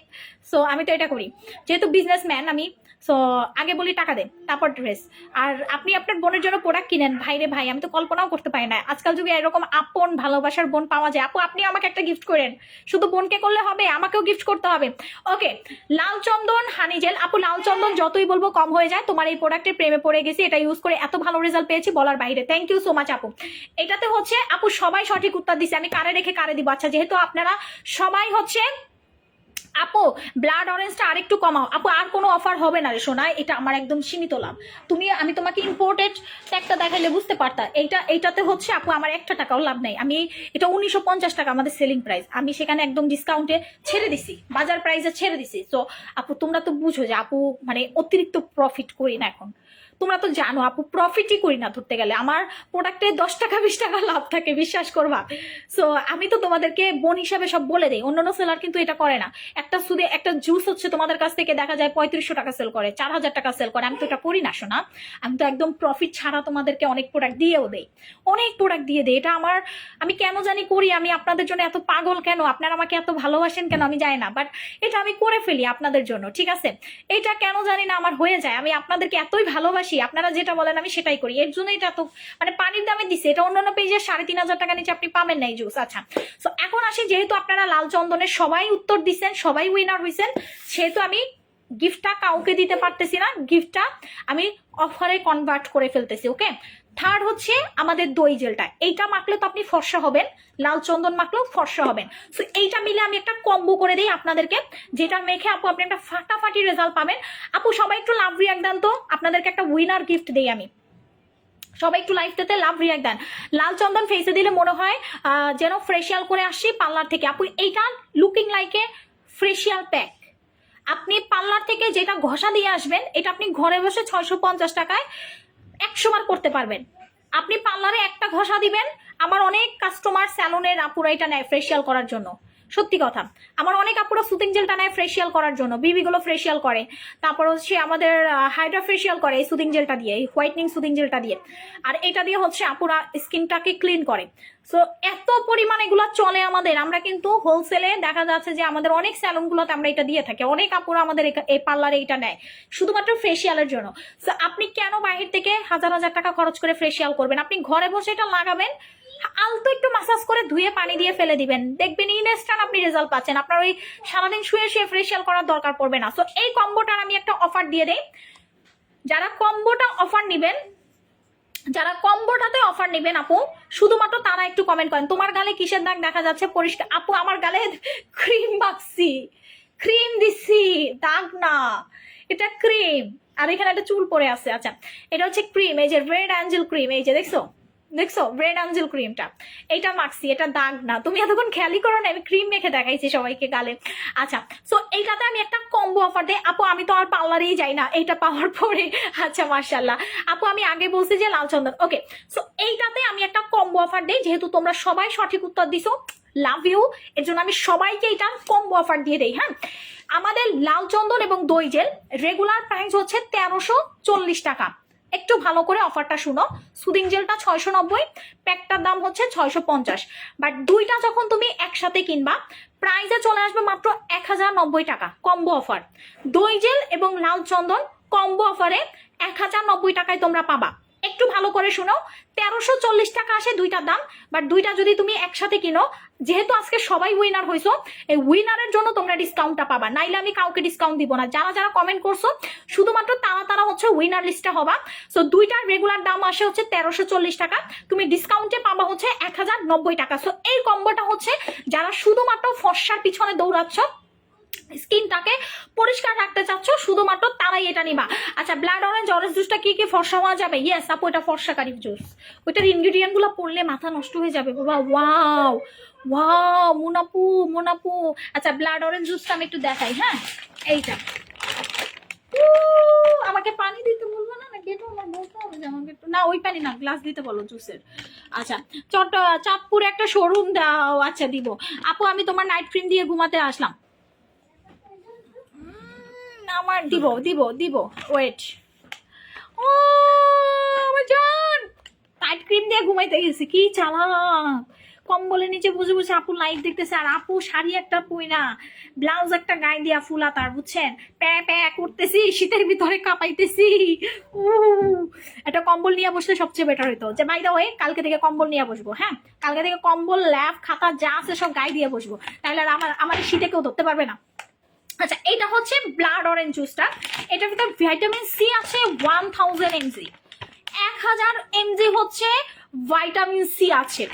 সো আমি তো এটা করি, যেহেতু বিজনেসম্যান আমি, সো আগে বলি টাকা দেন তারপর ড্রেস। আর আপনি আপনার বোনের জন্য প্রোডাক্ট কিনেন, ভাই রে ভাই, আমি তো কল্পনাও করতে পারি না আজকাল যুগে এরকম আপন ভালোবাসার বোন পাওয়া যায়। আপু আপনি আমাকে একটা গিফট করেন, শুধু বোনকে করলে হবে, আমাকেও গিফট করতে হবে। ওকে, লাল চন্দন হানি জেল। আপু লাল চন্দন যতই বলবো কম হয়ে যায়, তোমার এই প্রোডাক্টের প্রেমে পড়ে গেছি, এটা ইউজ করে এত ভালো রেজাল্ট পেয়েছি বলার বাইরে। থ্যাংক ইউ সো মাচ আপু। এটাতে হচ্ছে আপু সবাই সঠিক উত্তর দিচ্ছে, আমি কারে রেখে কারে দিব। আচ্ছা, যেহেতু আপনারা সবাই হচ্ছে, আপু ব্লাড অরেঞ্জটা আরেকটু কমাও। আপু আর কোনো অফার হবে না রে সোনা, এটা আমার একদম সীমিত লাভ। আমি তোমাকে ইম্পোর্টেড ট্যাগটা দেখাইলে বুঝতে পারতা। এইটাতে হচ্ছে আপু আমার একটা টাকাও লাভ নাই। আমি এটা 1950 টাকা আমাদের সেলিং প্রাইস, আমি সেখানে একদম ডিসকাউন্টে ছেড়ে দিছি, বাজার প্রাইসে ছেড়ে দিছি। তো আপু তোমরা তো বুঝো যে আপু মানে অতিরিক্ত প্রফিট করি না এখন, তোমরা তো জানো আপু প্রফিটই করি না ধরতে গেলে, আমার প্রোডাক্টে 10 টাকা 20 টাকা লাভ থাকে, বিশ্বাস করবা। সো আমি তো তোমাদেরকে বোন হিসাবে সব বলে দিই, অন্যান্য সেলার কিন্তু এটা করে না। একটা জুস হচ্ছে তোমাদের কাছ থেকে দেখা যায় 3500 টাকা সেল করে, 4000 টাকা সেল করে, আমি তো এটা করি না শোনা। আমি তো একদম প্রফিট ছাড়া তোমাদেরকে অনেক প্রোডাক্ট দিয়েও দেই, অনেক প্রোডাক্ট দিয়ে দেই। এটা আমার, আমি কেন জানি করি, আমি আপনাদের জন্য এত পাগল কেন, আপনারা আমাকে এত ভালোবাসেন কেন আমি জানি না, বাট এটা আমি করে ফেলি আপনাদের জন্য, ঠিক আছে? এটা কেন জানি না আমার হয়ে যায়, আমি আপনাদেরকে এতই ভালোবাসি, আপনারা যেটা বলেন আমি সেটাই করি, এর জন্য এটা তো মানে পানির দামে দিছে। এটা অন্যান্য পেজে 3500 টাকা নিচে আপনি পাবেন না এই জুস। আচ্ছা, তো এখন আসি, যেহেতু আপনারা লাল চন্দনের সবাই উত্তর দিচ্ছেন, সবাই উইনার হয়েছেন, সেহেতু আমি গিফটটা কাউকে দিতে পারতেছি না, গিফটটা আমি অফারে কনভার্ট করে ফেলতেছি। ওকে, থার্ড হচ্ছে আমাদের দই জেলটা, এইটা মাখলে তো আপনি ফর্সা হবেন, লাল চন্দন মাখলেও ফর্সা হবেন। সো এইটা মিলে আমি একটা কম্বো করে দিই আপনাদেরকে, যেটা মেখে আপু আপনি একটা ফাটাফাটি রেজাল্ট পাবেন। আপু সবাই একটু লাভ রিয়াক্ট দেন তো, আপনাদেরকে একটা উইনার গিফট দিই আমি, সবাই একটু লাইভটাতে লাভ রিয়াক্ট দেন। লাল চন্দন ফেসে দিলে মনে হয় যেন ফ্রেশিয়াল করে আসছি পার্লার থেকে। আপু এইটা looking like a facial pack, আপনি পার্লার থেকে যেটা ঘষা দিয়ে আসবেন, এটা আপনি ঘরে বসে 650 টাকায় 100 বার করতে পারবেন। আপনি পার্লারে একটা ঘষা দিবেন, আমার অনেক কাস্টমার স্যালনের আপুরা এটা নেয় ফেসিয়াল করার জন্য, সত্যি কথা, আমার অনেক আপুরা সুতিং জেলটা নেয় ফেসিয়াল করার জন্য, বিবিগুলো ফেসিয়াল করে, তারপর হচ্ছে আমাদের হাইড্রা ফেসিয়াল করে এই সুতিং জেলটা দিয়ে, এই হোয়াইটনিং সুতিং জেলটা দিয়ে, আর এটা দিয়ে হচ্ছে আপুরা স্কিনটাকে ক্লিন করে। সো এত পরিমাণ এগুলো চলে আমাদের, আমরা কিন্তু হোলসেলে দেখা যাচ্ছে যে আমাদের অনেক স্যালনগুলোতে আমরা এটা দিয়ে থাকি, অনেক আপুরা আমাদের এই পার্লারে এটা নেয় শুধুমাত্র ফেসিয়ালের জন্য। সো আপনি কেন বাহির থেকে হাজার হাজার টাকা খরচ করে ফেসিয়াল করবেন? আপনি ঘরে বসে এটা লাগাবেন, আলতো একটু মাসাজ করে ধুয়ে পানি দিয়ে ফেলে দিবেন, দেখবেন ইনস্ট্যান্ট আপনি রেজাল্ট পাচ্ছেন, আপনার ওই সারাদিন শুয়ে শুয়ে ফেসিয়াল করার দরকার পড়বে না। সো এই কম্বোটার আমি একটা অফার দিয়ে দেই, যারা কম্বোটা অফার নিবেন, যারা কম্বোটাতে অফার নেবেন আপু, শুধুমাত্র তারা একটু কমেন্ট করেন তোমার গালে কিসের দাগ দেখা যাচ্ছে পরিষ্কার। আপু আমার গালে ক্রিম মাখছি, ক্রিম দিছি, দাগ না, এটা ক্রিম, আর এখানে একটা চুল পড়ে আছে। আচ্ছা, এটা হচ্ছে ক্রিম, এই যে রেড অ্যাঞ্জেল ক্রিম, এই যে দেখছো দেখছো রেড অ্যাঞ্জেল ক্রিমটা, এইটা মাখছি, এটা দাগ না। তুমি এতক্ষণ খেয়ালই করো না, আমি ক্রিম মেখে দেখাইছি সবাইকে গালে। আচ্ছা, সো এইটাতে আমি একটা কম্বো অফার দিই আপু, আমি তো আর পার্লারেই যাই না এইটা পাওয়ার পরে। আচ্ছা মাশাল্লাহ আপু, আমি আগে বলছি যে লাল চন্দন। ওকে, সো এইটাতে আমি একটা কম্বো অফার দিই, যেহেতু তোমরা সবাই সঠিক উত্তর দিছো, লাভ ইউ, এর জন্য আমি সবাইকে এটা কম্বো অফার দিয়ে দেই। হ্যাঁ, আমাদের লাল চন্দন এবং দই জেল রেগুলার প্রাইস হচ্ছে 1340 টাকা। একটু ভালো করে অফারটা শুনো, সুদিং জেলটা 690, প্যাকটার দাম হচ্ছে 650, বাট দুইটা যখন তুমি একসাথে কিনবা প্রাইসে চলে আসবে মাত্র 1090 টাকা কম্বো অফার। দই জেল এবং লাল চন্দন কম্বো অফারে 1090 টাকায় তোমরা পাবা। একটু ভালো ভালো করে শুনো, 1340 টাকা আসে দুইটার দাম। বাট দুইটা যদি তুমি একসাথে কিনো, যেহেতু আজকে সবাই উইনার হইছো, এই উইনারের জন্য তোমরা ডিসকাউন্টটা পাবা, নাইলে আমি কাউকে ডিসকাউন্ট দিব না। যারা যারা কমেন্ট করছো শুধুমাত্র তারা হচ্ছে উইনার লিস্টে হবা। সো দুইটার রেগুলার দাম আসে হচ্ছে 1340 টাকা, তুমি ডিসকাউন্টে পাবা হচ্ছে 1090 টাকা। সো এই কম্বোটা হচ্ছে যারা শুধুমাত্র ফর্সার পিছনে দৌড়াচ্ছ, স্কিনটাকে পরিষ্কার রাখতে চাচ্ছ, শুধুমাত্র তারাই এটা নিবা। আচ্ছা, ব্লাড অরেঞ্জ জুসটা কি কি ফর্সা হওয়া যাবে? ইয়েস আপু, এটা ফর্সাকারী জুস। ওইটার ইনগ্রিডিয়েন্ট গুলো পড়লে মাথা নষ্ট হয়ে যাবে বাবা। ওয়াও ওয়াও মোনাপু। আচ্ছা, ব্লাড অরেঞ্জ জুসটা আমি একটু দেখাই। হ্যাঁ, এইটা আমাকে পানি দিতে বলবো না, নাকি এটা আমার বলতে হবে যে আমাকে একটু, না ওই পানি না, গ্লাস দিতে বলো জুসের। আচ্ছা, চাঁদপুরে একটা শোরুম দাও। আচ্ছা দিব আপু, আমি তোমার নাইট ক্রিম দিয়ে ঘুমাতে আসলাম। আমার দিব ওয়েট। ও আমার জান, নাইট ক্রিম দিয়ে ঘুমাইতে গেছি, কি চালাক। কম্বলের নিচে বুঝে বুঝে আপু লাইভ দেখতেছে, আর আপু শাড়ি একটা পইরা ব্লাউজ একটা গায়ে দিয়া ফুলা তার, বুঝছেন, প্যা করতেছি, শীতের ভিতরে কাঁপাইতেছি। একটা কম্বল নিয়ে বসলে সবচেয়ে বেটার হইতো। যে বাই দা ওয়ে, কালকে থেকে কম্বল নিয়ে বসবো। হ্যাঁ, কালকে থেকে কম্বল, ল্যাপ, খাতা যা আছে সব গায়ে দিয়ে বসবো, তাহলে আর আমার শীতে কেউ ধরতে পারবে না। আচ্ছা, এটা হচ্ছে ব্লাড অরেঞ্জ জুসটা। এটার ভিতর ভিটামিন সি আছে 1000 mg, 1000 mg হচ্ছে ভিটামিন সি আছে।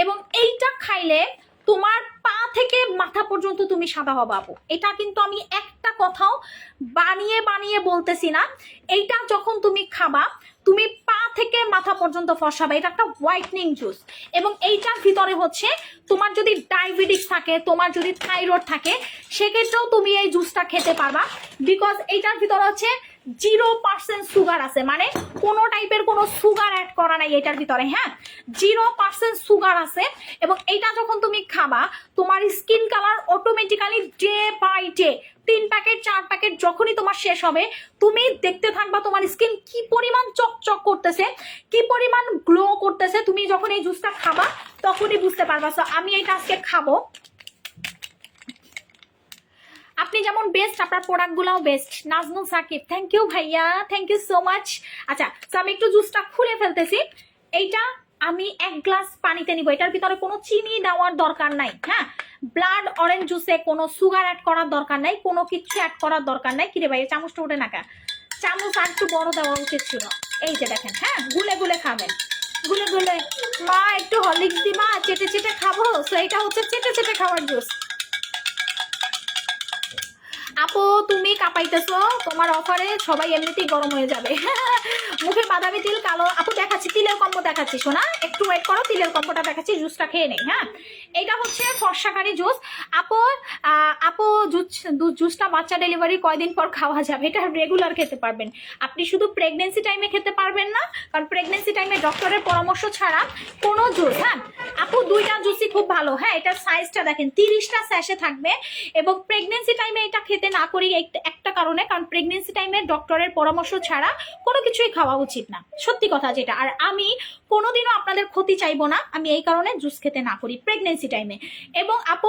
এবং এইটা খাইলে তোমার পা থেকে মাথা পর্যন্ত তুমি সাদা হবে আপু। এটা কিন্তু আমি একটা কথাও বানিয়ে বলতেছি না। এইটা যখন তুমি খাবা, তুমি পা থেকে মাথা পর্যন্ত ফসাবে। এটা একটা হোয়াইটনিং জুস। এবং এইটার ভিতরে হচ্ছে তোমার যদি ডায়াবেটিস থাকে, তোমার যদি থাইরয়েড থাকে, সেক্ষেত্রেও তুমি এই জুসটা খেতে পারবা। বিকজ এইটার ভিতরে হচ্ছে 0% সুগার আছে, মানে কোনো টাইপের কোনো সুগার অ্যাড করা নাই এটার ভিতরে। হ্যাঁ, 0% সুগার আছে। এবং এটা যখন তুমি খাবা, তোমার skin colour automatically day by day 3 packet 4 packet যখনই তোমার শেষ হবে, তুমি দেখতে থাকবা তোমার স্কিন কি পরিমাণ চকচক করতেছে, কি পরিমাণ গ্লো করতেছে। তুমি যখন এই জুসটা খাবা তখনই বুঝতে পারবা। সো আমি এটা আজকে খাবো। আপনি যেমন বেস্ট, আপনার প্রোডাক্ট গুলাও best. Nazmul Sakib, thank you ভাইয়া, থ্যাংক ইউ সো মাচ। আচ্ছা, তো আমি একটু জুসটা খুলে ফেলতেছি। এইটা আমি 1 গ্লাস পানিতে নিব। এটার ভিতরে কোনো চিনি দেওয়ার দরকার নাই। হ্যাঁ, ব্লাড অরেঞ্জ জুসে কোনো সুগার অ্যাড করার দরকার নাই, কোনো কিছু অ্যাড করার দরকার নাই। কিরে ভাই, চামচটা ওঠে না কা? চামচ আর একটু বড় দেওয়া উচিত ছিল। এই যে দেখেন, হ্যাঁ, গুলে খাবেন, গুলে মা একটু হরলিক্স দিমা, চেটে খাবো। তো এটা হচ্ছে চেটে খাওয়ার জুস। আপু তুমি কাঁপাইতেছো, তোমার অফারে সবাই এমনিতেই গরম হয়ে যাবে। মুখে বাদামি তিল কালো। আপু দেখাচ্ছি, তিলের কম্বো দেখাচ্ছি, শোনা একটু ওয়েট করো, তিলের কম্বোটা দেখাচ্ছি, জুসটা খেয়ে নেই। হ্যাঁ, এটা হচ্ছে ফর্সাকারী জুস। আপু জুসটা বাচ্চা ডেলিভারি কয়দিন পর খাওয়া যাবে? এটা রেগুলার খেতে পারবেন আপনি, শুধু প্রেগনেন্সি টাইমে খেতে পারবেন না, কারণ প্রেগনেন্সি টাইমে ডক্টরের পরামর্শ ছাড়া কোনো জুস। হ্যাঁ আপু, দুইটা জুসই খুব ভালো। হ্যাঁ, এটার সাইজটা দেখেন, 30টা স্যাশে থাকবে। এবং প্রেগনেন্সি টাইমে এটা খেতে না করি একটা কারণে, কারণ প্রেগনেন্সি টাইমে ডক্টরের পরামর্শ ছাড়া কোনো কিছুই খাওয়া উচিত না, সত্যি কথা যেটা। আর আমি কোনোদিনও আপনাদের ক্ষতি চাইবো না, আমি এই কারণে জুস খেতে না করি প্রেগনেন্সি টাইমে। এবং আপু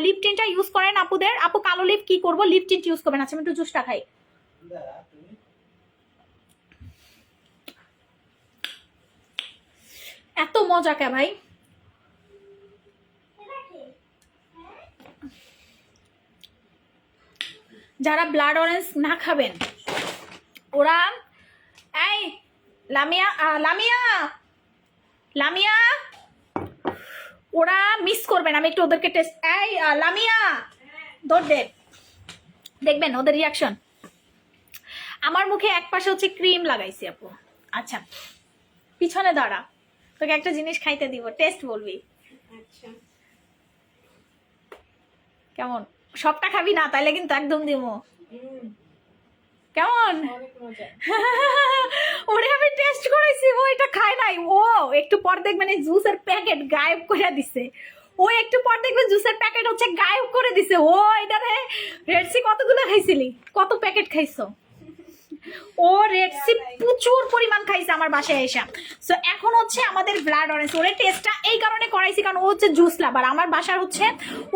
লিপটিনটা ইউজ করেন আপুদের। আপু কালো লিপ কি করবো? লিপটিন ইউজ করবেন। আচ্ছা, আমি একটু জুসটা খাই। এত মজা কে ভাই। যারা ব্লাড অরেঞ্জ না খাবেন ওরা, এই লামিয়া ওরা মিস করবেন। আমি একটু ওদেরকে টেস্ট, এই লামিয়া দৌড় দে, দেখবেন ওদের রিয়াকশন। আমার মুখে এক পাশে হচ্ছে ক্রিম লাগাইছি আপু। আচ্ছা, পিছনে দাঁড়া, তোকে একটা জিনিস খাইতে দিব, টেস্ট বলবি। আচ্ছা, কেমন? সবটা খাবি না, তাইলে কিন্তু একদম দিব। কেমন? ওরে আমি টেস্ট করেছি, ও এটা খায় নাই। ও একটু পর দেখবেন এই জুসের প্যাকেট গায়েব করে দিছে। ও একটু পর দেখবেন জুসের প্যাকেট হচ্ছে গায়েব করে দিছে। ও এটা রে, রেডসি কতগুলো খাইছিলি? কত প্যাকেট খাইছো? ও রেডসি প্রচুর পরিমাণ খাইছে আমার বাসায় এসে। সো এখন হচ্ছে আমাদের ব্লাড অরেঞ্জ, ওরে টেস্টটা এই কারণে করাইছি কারণ ও হচ্ছে জুস লাভার। আমার বাসার হচ্ছে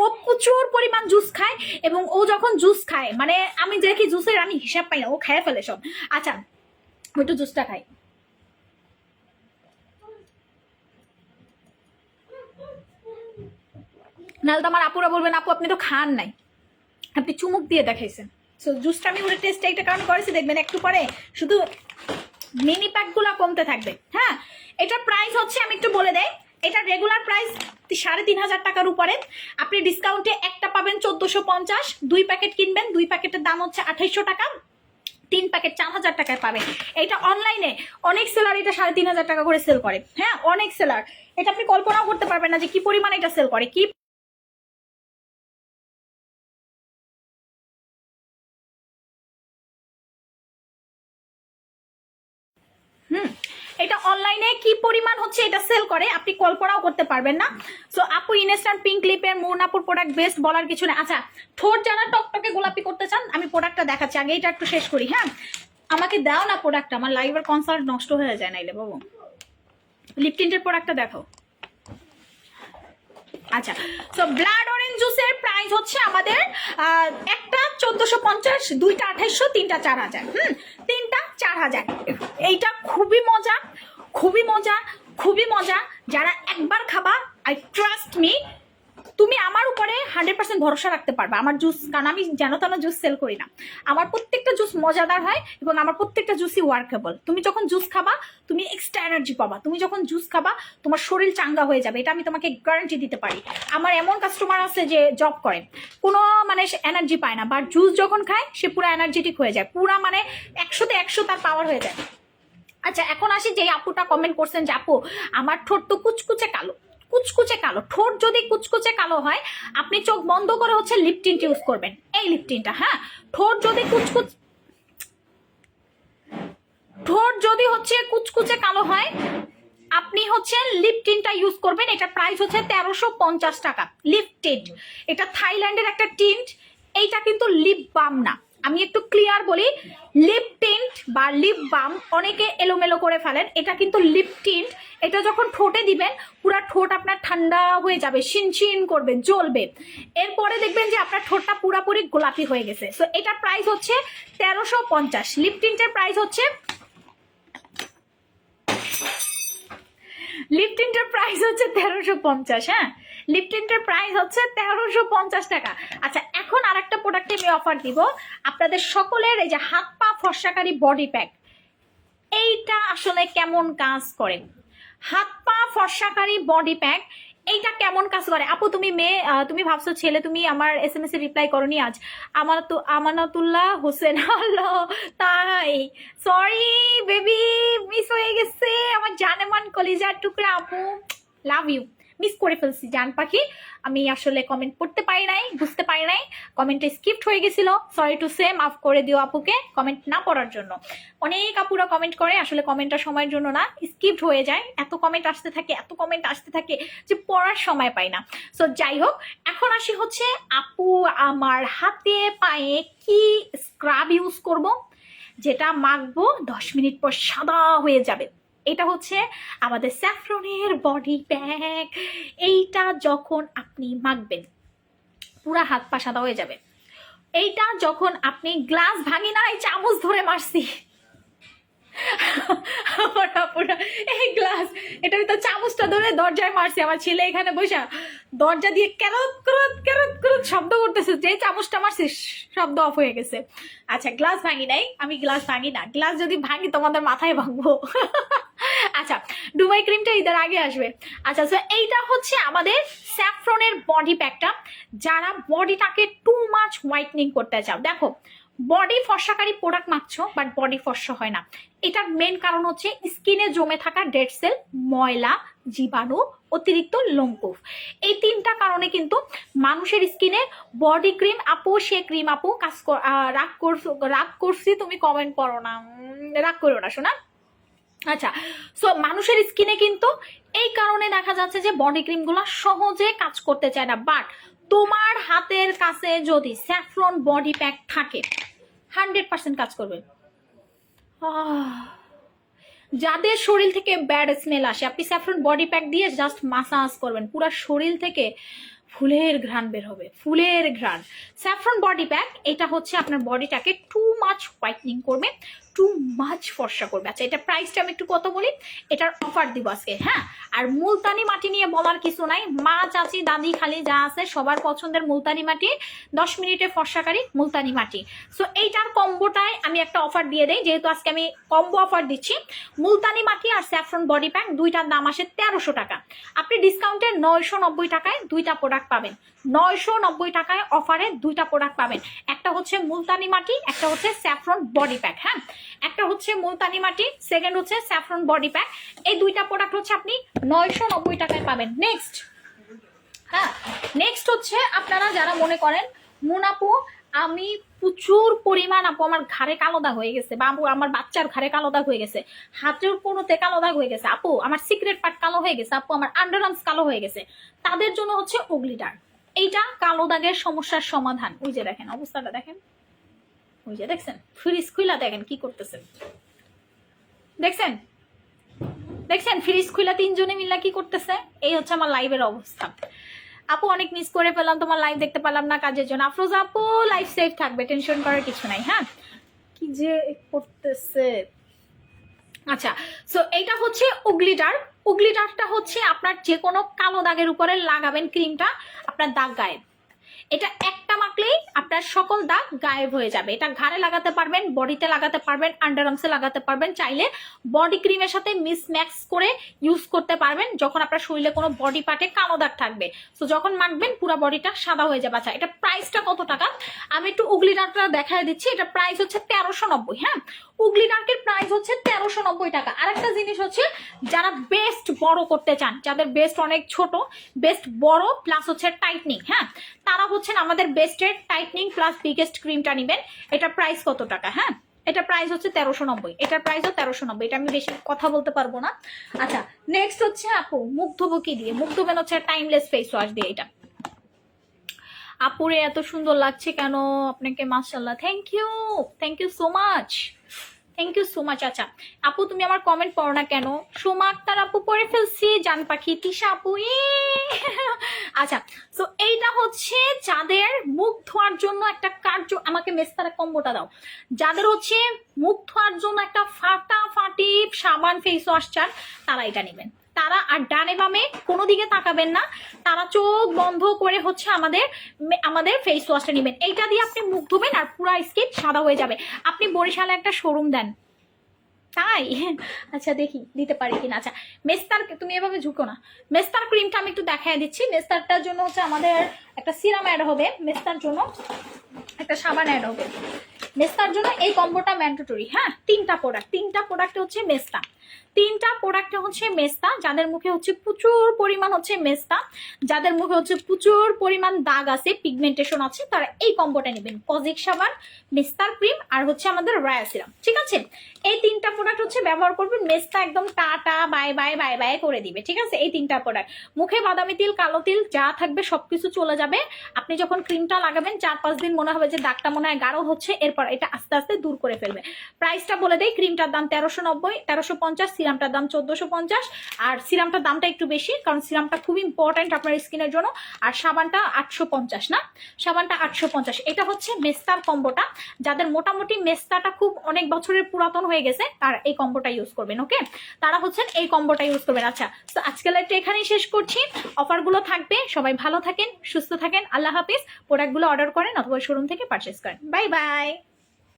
ও প্রচুর পরিমাণ জুস খায়, এবং ও যখন জুস খায়, মানে আমি দেখি জুসের আমি হিসাব পাই না, ও খেয়ে ফেলে সব। আচ্ছা, ও একটু জুসটা খাই। নাহলে তো আমার আপুরা বলবেন আপু আপনি তো খান নাই, আপনি চুমুক দিয়ে দেখাইছেন। সো জুসটা আমি ওটা টেস্ট একটা কারণ করেছি, দেখবেন একটু পরে শুধু মিনি প্যাকগুলো কমতে থাকবে। হ্যাঁ, এটার প্রাইস হচ্ছে আমি একটু বলে দেই, এটা রেগুলার প্রাইস 3,500 টাকার উপরে, আপনি ডিসকাউন্টে একটা পাবেন 1450, 2 প্যাকেট কিনবেন, 2 প্যাকেটের দাম হচ্ছে 2800 টাকা, 3 প্যাকেট 4000 টাকায় পাবেন। এটা অনলাইনে অনেক সেলার এটা 3500 টাকা করে সেল করে। হ্যাঁ, অনেক সেলার, এটা আপনি কল্পনাও করতে পারবেন না যে কি পরিমাণে এটা সেল করে। কি এটা অনলাইনে কি পরিমাণ হচ্ছে এটা সেল করে আপনি কল্পনাও করতে পারবেন না। সো আপু ইনস্ট্যান্ট পিঙ্ক লিপের মুনাপুর প্রোডাক্ট বেস্ট বলার কিছু না। আচ্ছা, ঠোঁট যারা টকটকে গোলাপি করতে চান আমি প্রোডাক্টটা দেখাচ্ছি, আগে এটা একটু শেষ করি। হ্যাঁ, আমাকে দাও না প্রোডাক্টটা, আমার লাইভের কনসার্ট নষ্ট হয়ে যায় নাইলে বাবু। লিপ টিন্টের প্রোডাক্টটা দেখো। আচ্ছা, সো ব্লাড অরেঞ্জ জুসের প্রাইস হচ্ছে আমাদের একটা 1450, দুইটা 2800, তিনটা 4000। তিনটা 4000। এইটা খুবই মজা, খুবই মজা, খুবই মজা। যারা একবার খাবা, আই ট্রাস্ট মি, তুমি আমার উপরে 100% ভরসা রাখতে পারবে আমার জুস, কারণ আমি যেন তেন জুস সেল করি না। আমার প্রত্যেকটা জুস মজাদার হয় এবং আমার প্রত্যেকটা জুসই ওয়ার্কেবল। তুমি যখন জুস খাবা তুমি এক্সট্রা এনার্জি পাবা, তুমি যখন জুস খাবা তোমার শরীর চাঙ্গা হয়ে যাবে, এটা আমি তোমাকে গ্যারান্টি দিতে পারি। আমার এমন কাস্টমার আছে যে জব করেন, কোনো মানে এনার্জি পায় না, বাট জুস যখন খায় সে পুরো এনার্জেটিক হয়ে যায়, পুরা মানে 100তে 100 তার পাওয়ার হয়ে যায়। আচ্ছা, এখন আসি যে আপুটা কমেন্ট করছেন যে আপু আমার ঠোঁট তো কুচকুচে কালো, কুচকুচে কালো। ঠোঁট যদি কুচকুচে কালো হয় আপনি চোখ বন্ধ করে হচ্ছে লিপ টিন্ট ইউজ করবেন, এই লিপ টিন্টটা। হ্যাঁ, ঠোঁট যদি হচ্ছে কুচকুচে কালো হয় আপনি হচ্ছে লিপ টিন্টটা ইউজ করবেন। এটা প্রাইস হচ্ছে 1350 টাকা লিপ টিন্ট। এটা থাইল্যান্ডের একটা টিন্ট, এইটা কিন্তু লিপ বাম না। আমি একটু ক্লিয়ার বলি, লিপ টিন্ট বা লিপ বাম অনেকে এলোমেলো করে ফেলেন, এটা কিন্তু লিপ টিন্ট। এটা যখন ঠোঁটে দিবেন পুরা ঠোঁট আপনার ঠান্ডা হয়ে যাবে, শিনশিন করবে, জ্বলবে, এরপরে দেখবেন যে আপনার ঠোঁটটা পুরাপুরি গোলাপি হয়ে গেছে। সো এটার প্রাইস হচ্ছে 1350। লিপ টিন্টের প্রাইস হচ্ছে লিপ টিন্টের প্রাইস হচ্ছে 1350। হ্যাঁ, লিপ টিন্টের প্রাইস হচ্ছে 1350 টাকা। আচ্ছা, এখন আরেকটা প্রোডাক্টে আমি অফার দিব আপনাদের সকলের, এই যে হাত পা ফর্সাকারী বডি প্যাক। এইটা আসলে কেমন কাজ করে? হাত পা ফর্সাকারী বডি প্যাক এইটা কেমন কাজ করে? আপু তুমি মেয়ে, তুমি ভাবছো ছেলে, তুমি আমার SMS এ রিপ্লাই করনি আজ। আমানাতুল্লাহ হোসেন, হ্যালো, তাই সরি বেবি, মিস হয়ে গেছে আমার জানেমান কলিজার টুকরা আপু, লাভ ইউ। মিস করে ফেলছি জান পাখি, আমি আসলে কমেন্ট পড়তে পারি নাই, বুঝতে পারি নাই, কমেন্টটা স্কিপ্ট হয়ে গেছিল, সরি টু সে, মাফ করে দিও আপুকে কমেন্ট না পড়ার জন্য। অনেক আপুরা কমেন্ট করে, আসলে কমেন্টটা সময়ের জন্য না, স্কিপ্ট হয়ে যায়, এত কমেন্ট আসতে থাকে, এত কমেন্ট আসতে থাকে যে পড়ার সময় পাই না। সো যাই হোক, এখন আসি হচ্ছে আপু আমার হাতে পায়ে কি স্ক্রাব ইউজ করব, যেটা মাখবো 10 মিনিট পর সাদা হয়ে যাবে। এটা হচ্ছে আমাদের স্যাফরনের বডি প্যাক। এইটা যখন আপনি মাখবেন পুরা হাত পা সাদা হয়ে যাবে। এইটা যখন আপনি গ্লাস ভাঙি না, এই চামচ ধরে মারছি আমার আপুরা, এই গ্লাস এটা তো চামচটা ধরে দরজায় মারছি, আমার ছেলে এখানে বসা দরজা দিয়ে ক্যারত ক্রত ক্যারত ক্রত শব্দ করতেছে, যে চামচটা মারছি শব্দ অফ হয়ে গেছে। আচ্ছা, গ্লাস ভাঙি নাই, আমি গ্লাস ভাঙি না, গ্লাস যদি ভাঙি তোমাদের মাথায় ভাঙবো। আচ্ছা, ডুবাই ক্রিমটা ঈদের আগে আসবে। আচ্ছা, তো এইটা হচ্ছে আমাদের স্যাফরনের বডি প্যাকটা, যারা বডিটাকে টু মাচ হোয়াইটনিং করতে চাও। দেখো, বডি ফর্সাকারী প্রোডাক্ট মাখছো বাট বডি ফর্সা হয় না, এটার মেন কারণ হচ্ছে স্কিনে জমে থাকা ডেড সেল, ময়লা, জীবাণু, অতিরিক্ত লোমকূপ। এই 3টা কারণে কিন্তু মানুষের স্কিনে বডি ক্রিম, আপু সে ক্রিম আপু কাজ রাগ করছি, তুমি কমেন্ট পড়ো না, রাগ করো না শোনা। আচ্ছা, সো মানুষের স্কিনে কিন্তু এই কারণে দেখা যাচ্ছে যে বডি ক্রিমগুলো সহজে কাজ করতে চায় না, বাট তোমার হাতের কাছে যদি স্যাফরন বডি প্যাক থাকে 100% কাজ করবে। যাদের শরীর থেকে ব্যাড স্মেল আসে, আপনি স্যাফরন বডি প্যাক দিয়ে জাস্ট মাসাজ করবেন, পুরো শরীর থেকে ফুলের ঘ্রাণ বের হবে, ফুলের ঘ্রাণ। স্যাফরন বডি প্যাক এটা হচ্ছে আপনার বডিটাকে টু মাচ হোয়াইটনিং করবে, টু মাচ ফর্সা করবে। আচ্ছা এটা প্রাইসটা আমি একটু কত বলি, এটার অফার দিব আজকে, হ্যাঁ। আর মুলতানি মাটি নিয়ে বলার কিছু নাই, মা চাচি দাদি খালি যা আছে সবার পছন্দের মুলতানি মাটি, 10 মিনিটে ফর্সাকারী মুলতানি মাটি। সো এইটার কম্বোটায় আমি একটা অফার দিয়ে দেই, যেহেতু আজকে আমি কম্বো অফার দিচ্ছি। মুলতানি মাটি আর স্যাফরন বডি প্যাক দুইটার দাম আসে 1300 টাকা, আপনি ডিসকাউন্টে 990 টাকায় দুইটা প্রোডাক্ট পাবেন। 990 টাকায় অফারে দুইটা প্রোডাক্ট পাবেন, একটা হচ্ছে মুলতানি মাটি, একটা হচ্ছে স্যাফরন বডি প্যাক, হ্যাঁ। একটা হচ্ছে মুলতানি মাটি, সেকেন্ড হচ্ছে স্যাফরন বডি প্যাক। এই দুইটা প্রোডাক্ট হচ্ছে আপনি 990 টাকায় পাবেন। নেক্সট, হ্যাঁ, নেক্সট হচ্ছে আপনারা যারা মনে করেন মুনাপু আমি প্রচুর পরিমাণ, আপু আমার ঘাড়ে কালো দাগ হয়ে গেছে, বা আপু আমার বাচ্চার ঘাড়ে কালো দাগ হয়ে গেছে, হাতের কোনোতে কালো দাগ হয়ে গেছে, আপু আমার সিক্রেট পার্ট কালো হয়ে গেছে, আপু আমার আন্ডারআর্মস কালো হয়ে গেছে, তাদের জন্য হচ্ছে উগলিটার। এইটা কালো দাগের সমস্যার সমাধান। ওই যে দেখেন অবস্থাটা দেখেন, ওই যে দেখছেন ফ্রিজ খুইলা দেখেন কি করতেছেন, দেখছেন দেখছেন ফ্রিজ খুইলা তিনজনে মিল্লা কি করতেছে। এই হচ্ছে আমার লাইভের অবস্থা। আপু অনেক মিস করে পেলাম, তোমার লাইভ দেখতে পেলাম না কাজের জন্য। আফরোজা আপু লাইফ সেফ থাকবে, টেনশন করার কিছু নাই, হ্যাঁ। কি যে করতেছে। আচ্ছা, সো এইটা হচ্ছে উগলিটার। উগলিটারটা হচ্ছে আপনার যে কোনো কালো দাগের উপরে লাগাবেন ক্রিমটা, আপনার দাগ গায়েব। এটা একটা মাখলেই আপনার সকল দাগ গায়েব হয়ে যাবে। এটা ঘাড়ে লাগাতে পারবেন, বডিতে লাগাতে পারবেন, আন্ডারআর্মসে লাগাতে পারবেন, চাইলে বডি ক্রিমের সাথে মিক্স করে ইউজ করতে পারবেন যখন আপনার শরীরে কোনো বডি পার্টে কালো দাগ থাকবে। সো যখন মাখবেন পুরো বডিটা সাদা হয়ে যাবে। আচ্ছা এটা প্রাইসটা কত টাকা আমি একটু উগলি ডার্কটা দেখায় দিচ্ছি। এটা প্রাইস হচ্ছে 1390, হ্যাঁ। উগলি ডার্কের প্রাইস হচ্ছে 1390 টাকা। আরেকটা জিনিস হচ্ছে যারা বেস্ট বড় করতে চান, যাদের বেস্ট অনেক ছোট, বেস্ট বড় প্লাস হচ্ছে টাইটনিং, হ্যাঁ, তারা হচ্ছেন আমাদের বেস্টের টাইটনিং প্লাস বিগেস্ট ক্রিমটা নেবেন। এটা প্রাইস কত টাকা, হ্যাঁ, এটা প্রাইস হচ্ছে 1390, এটার প্রাইসও 1390। এটা আমি বেশি কথা বলতে পারবো না। আচ্ছা নেক্সট হচ্ছে আপু মুখ ধোবো কি দিয়ে, মুখ ধোবেন হচ্ছে টাইমলেস ফেস ওয়াশ দিয়ে। এটা আপুরে এত সুন্দর লাগছে কেন আপনাকে, মাশাআল্লাহ, thank you so much, thank you so much. আচ্ছা আপু তুমি আমার কমেন্ট পড়ো না কেন? সোমা আক্তার আপু পড়ে ফেলছি, জান পাখি, তিশা আপু। আচ্ছা সো এইটা হচ্ছে যাদের মুখ ধোয়ার জন্য একটা কার্য, আমাকে মেস্তারা কম্বোটা দাও, যাদের হচ্ছে মুখ ধোয়ার জন্য একটা ফাটাফাটি সাবান ফেস ওয়াশ চান, তারা এটা নেবেন। তারা আর ডানে বামে কোনো দিকে তাকাবেন না, তারা চোখ বন্ধ করে হচ্ছে আমাদের ফেস ওয়াশটা নেবেন। এইটা দিয়ে আপনি মুখ ধোবেন আর পুরো স্কিন সাদা হয়ে যাবে। আপনি বরিশালে একটা শোরুম দেন, তাই? আচ্ছা দেখি দিতে পারি কিনা। আচ্ছা মেস্তার, তুমি এভাবে ঝুঁকো না। মেস্তার ক্রিমটা আমি একটু দেখাই দিচ্ছি। মেস্তারটার জন্য হচ্ছে আমাদের একটা সিরাম অ্যাড হবে, মেস্তার জন্য একটা সাবান অ্যাড হবে। মেস্তার জন্য এই কম্বোটা ম্যান্ডেটরি, হ্যাঁ। তিনটা প্রোডাক্ট হচ্ছে মেস্তা, তিনটা প্রোডাক্টে হচ্ছে মেস্তা। যাদের মুখে হচ্ছে প্রচুর পরিমাণ হচ্ছে মেস্তা, যাদের মুখে হচ্ছে প্রচুর পরিমাণ দাগ আছে, পিগমেন্টেশন আছে, তারা এই কম্বোটা নেবেন। কজিক সাবান, মেস্তার ক্রিম আর হচ্ছে আমাদের রায়া সিরাম, ঠিক আছে। এই তিনটা প্রোডাক্ট হচ্ছে ব্যবহার করবেন। মেস্তা একদম tata bye bye bye bye করে দিবে, ঠিক আছে। এই তিনটা প্রোডাক্ট, মুখে বাদামি তিল কালো তিল যা থাকবে সবকিছু চলে যাবে। আপনি যখন ক্রিমটা লাগাবেন 4-5 দিন মনে হবে যে দাগটা মনে হয় গাঢ় হচ্ছে, এরপর এটা আস্তে আস্তে দূর করে ফেলবে। প্রাইসটা বলে দেয়, ক্রিমটার দাম 1390, 1350, সিরামটার দাম 1450। আর সিরামটার দামটা একটু বেশি কারণ সিরামটা খুব ইম্পর্টেন্ট আপনার স্কিনের জন্য। আর সাবানটা 850, না সাবানটা 850। এটা হচ্ছে মেস্তার কম্বোটা। যাদের মোটামুটি মেস্তাটা খুব অনেক বছরের পুরাতন হয়ে গেছে তারা এই কম্বোটা ইউজ করবেন, ওকে, তারা হচ্ছেন এই কম্বোটা ইউজ করবেন। আচ্ছা তো আজকে লাইভটা এখানেই শেষ করছি। অফারগুলো থাকবে, সবাই ভালো থাকেন, সুস্থ থাকেন, আল্লাহ হাফিজ। প্রোডাক্টগুলো অর্ডার করেন অথবা শোরুম থেকে পারচেস করেন। Bye bye.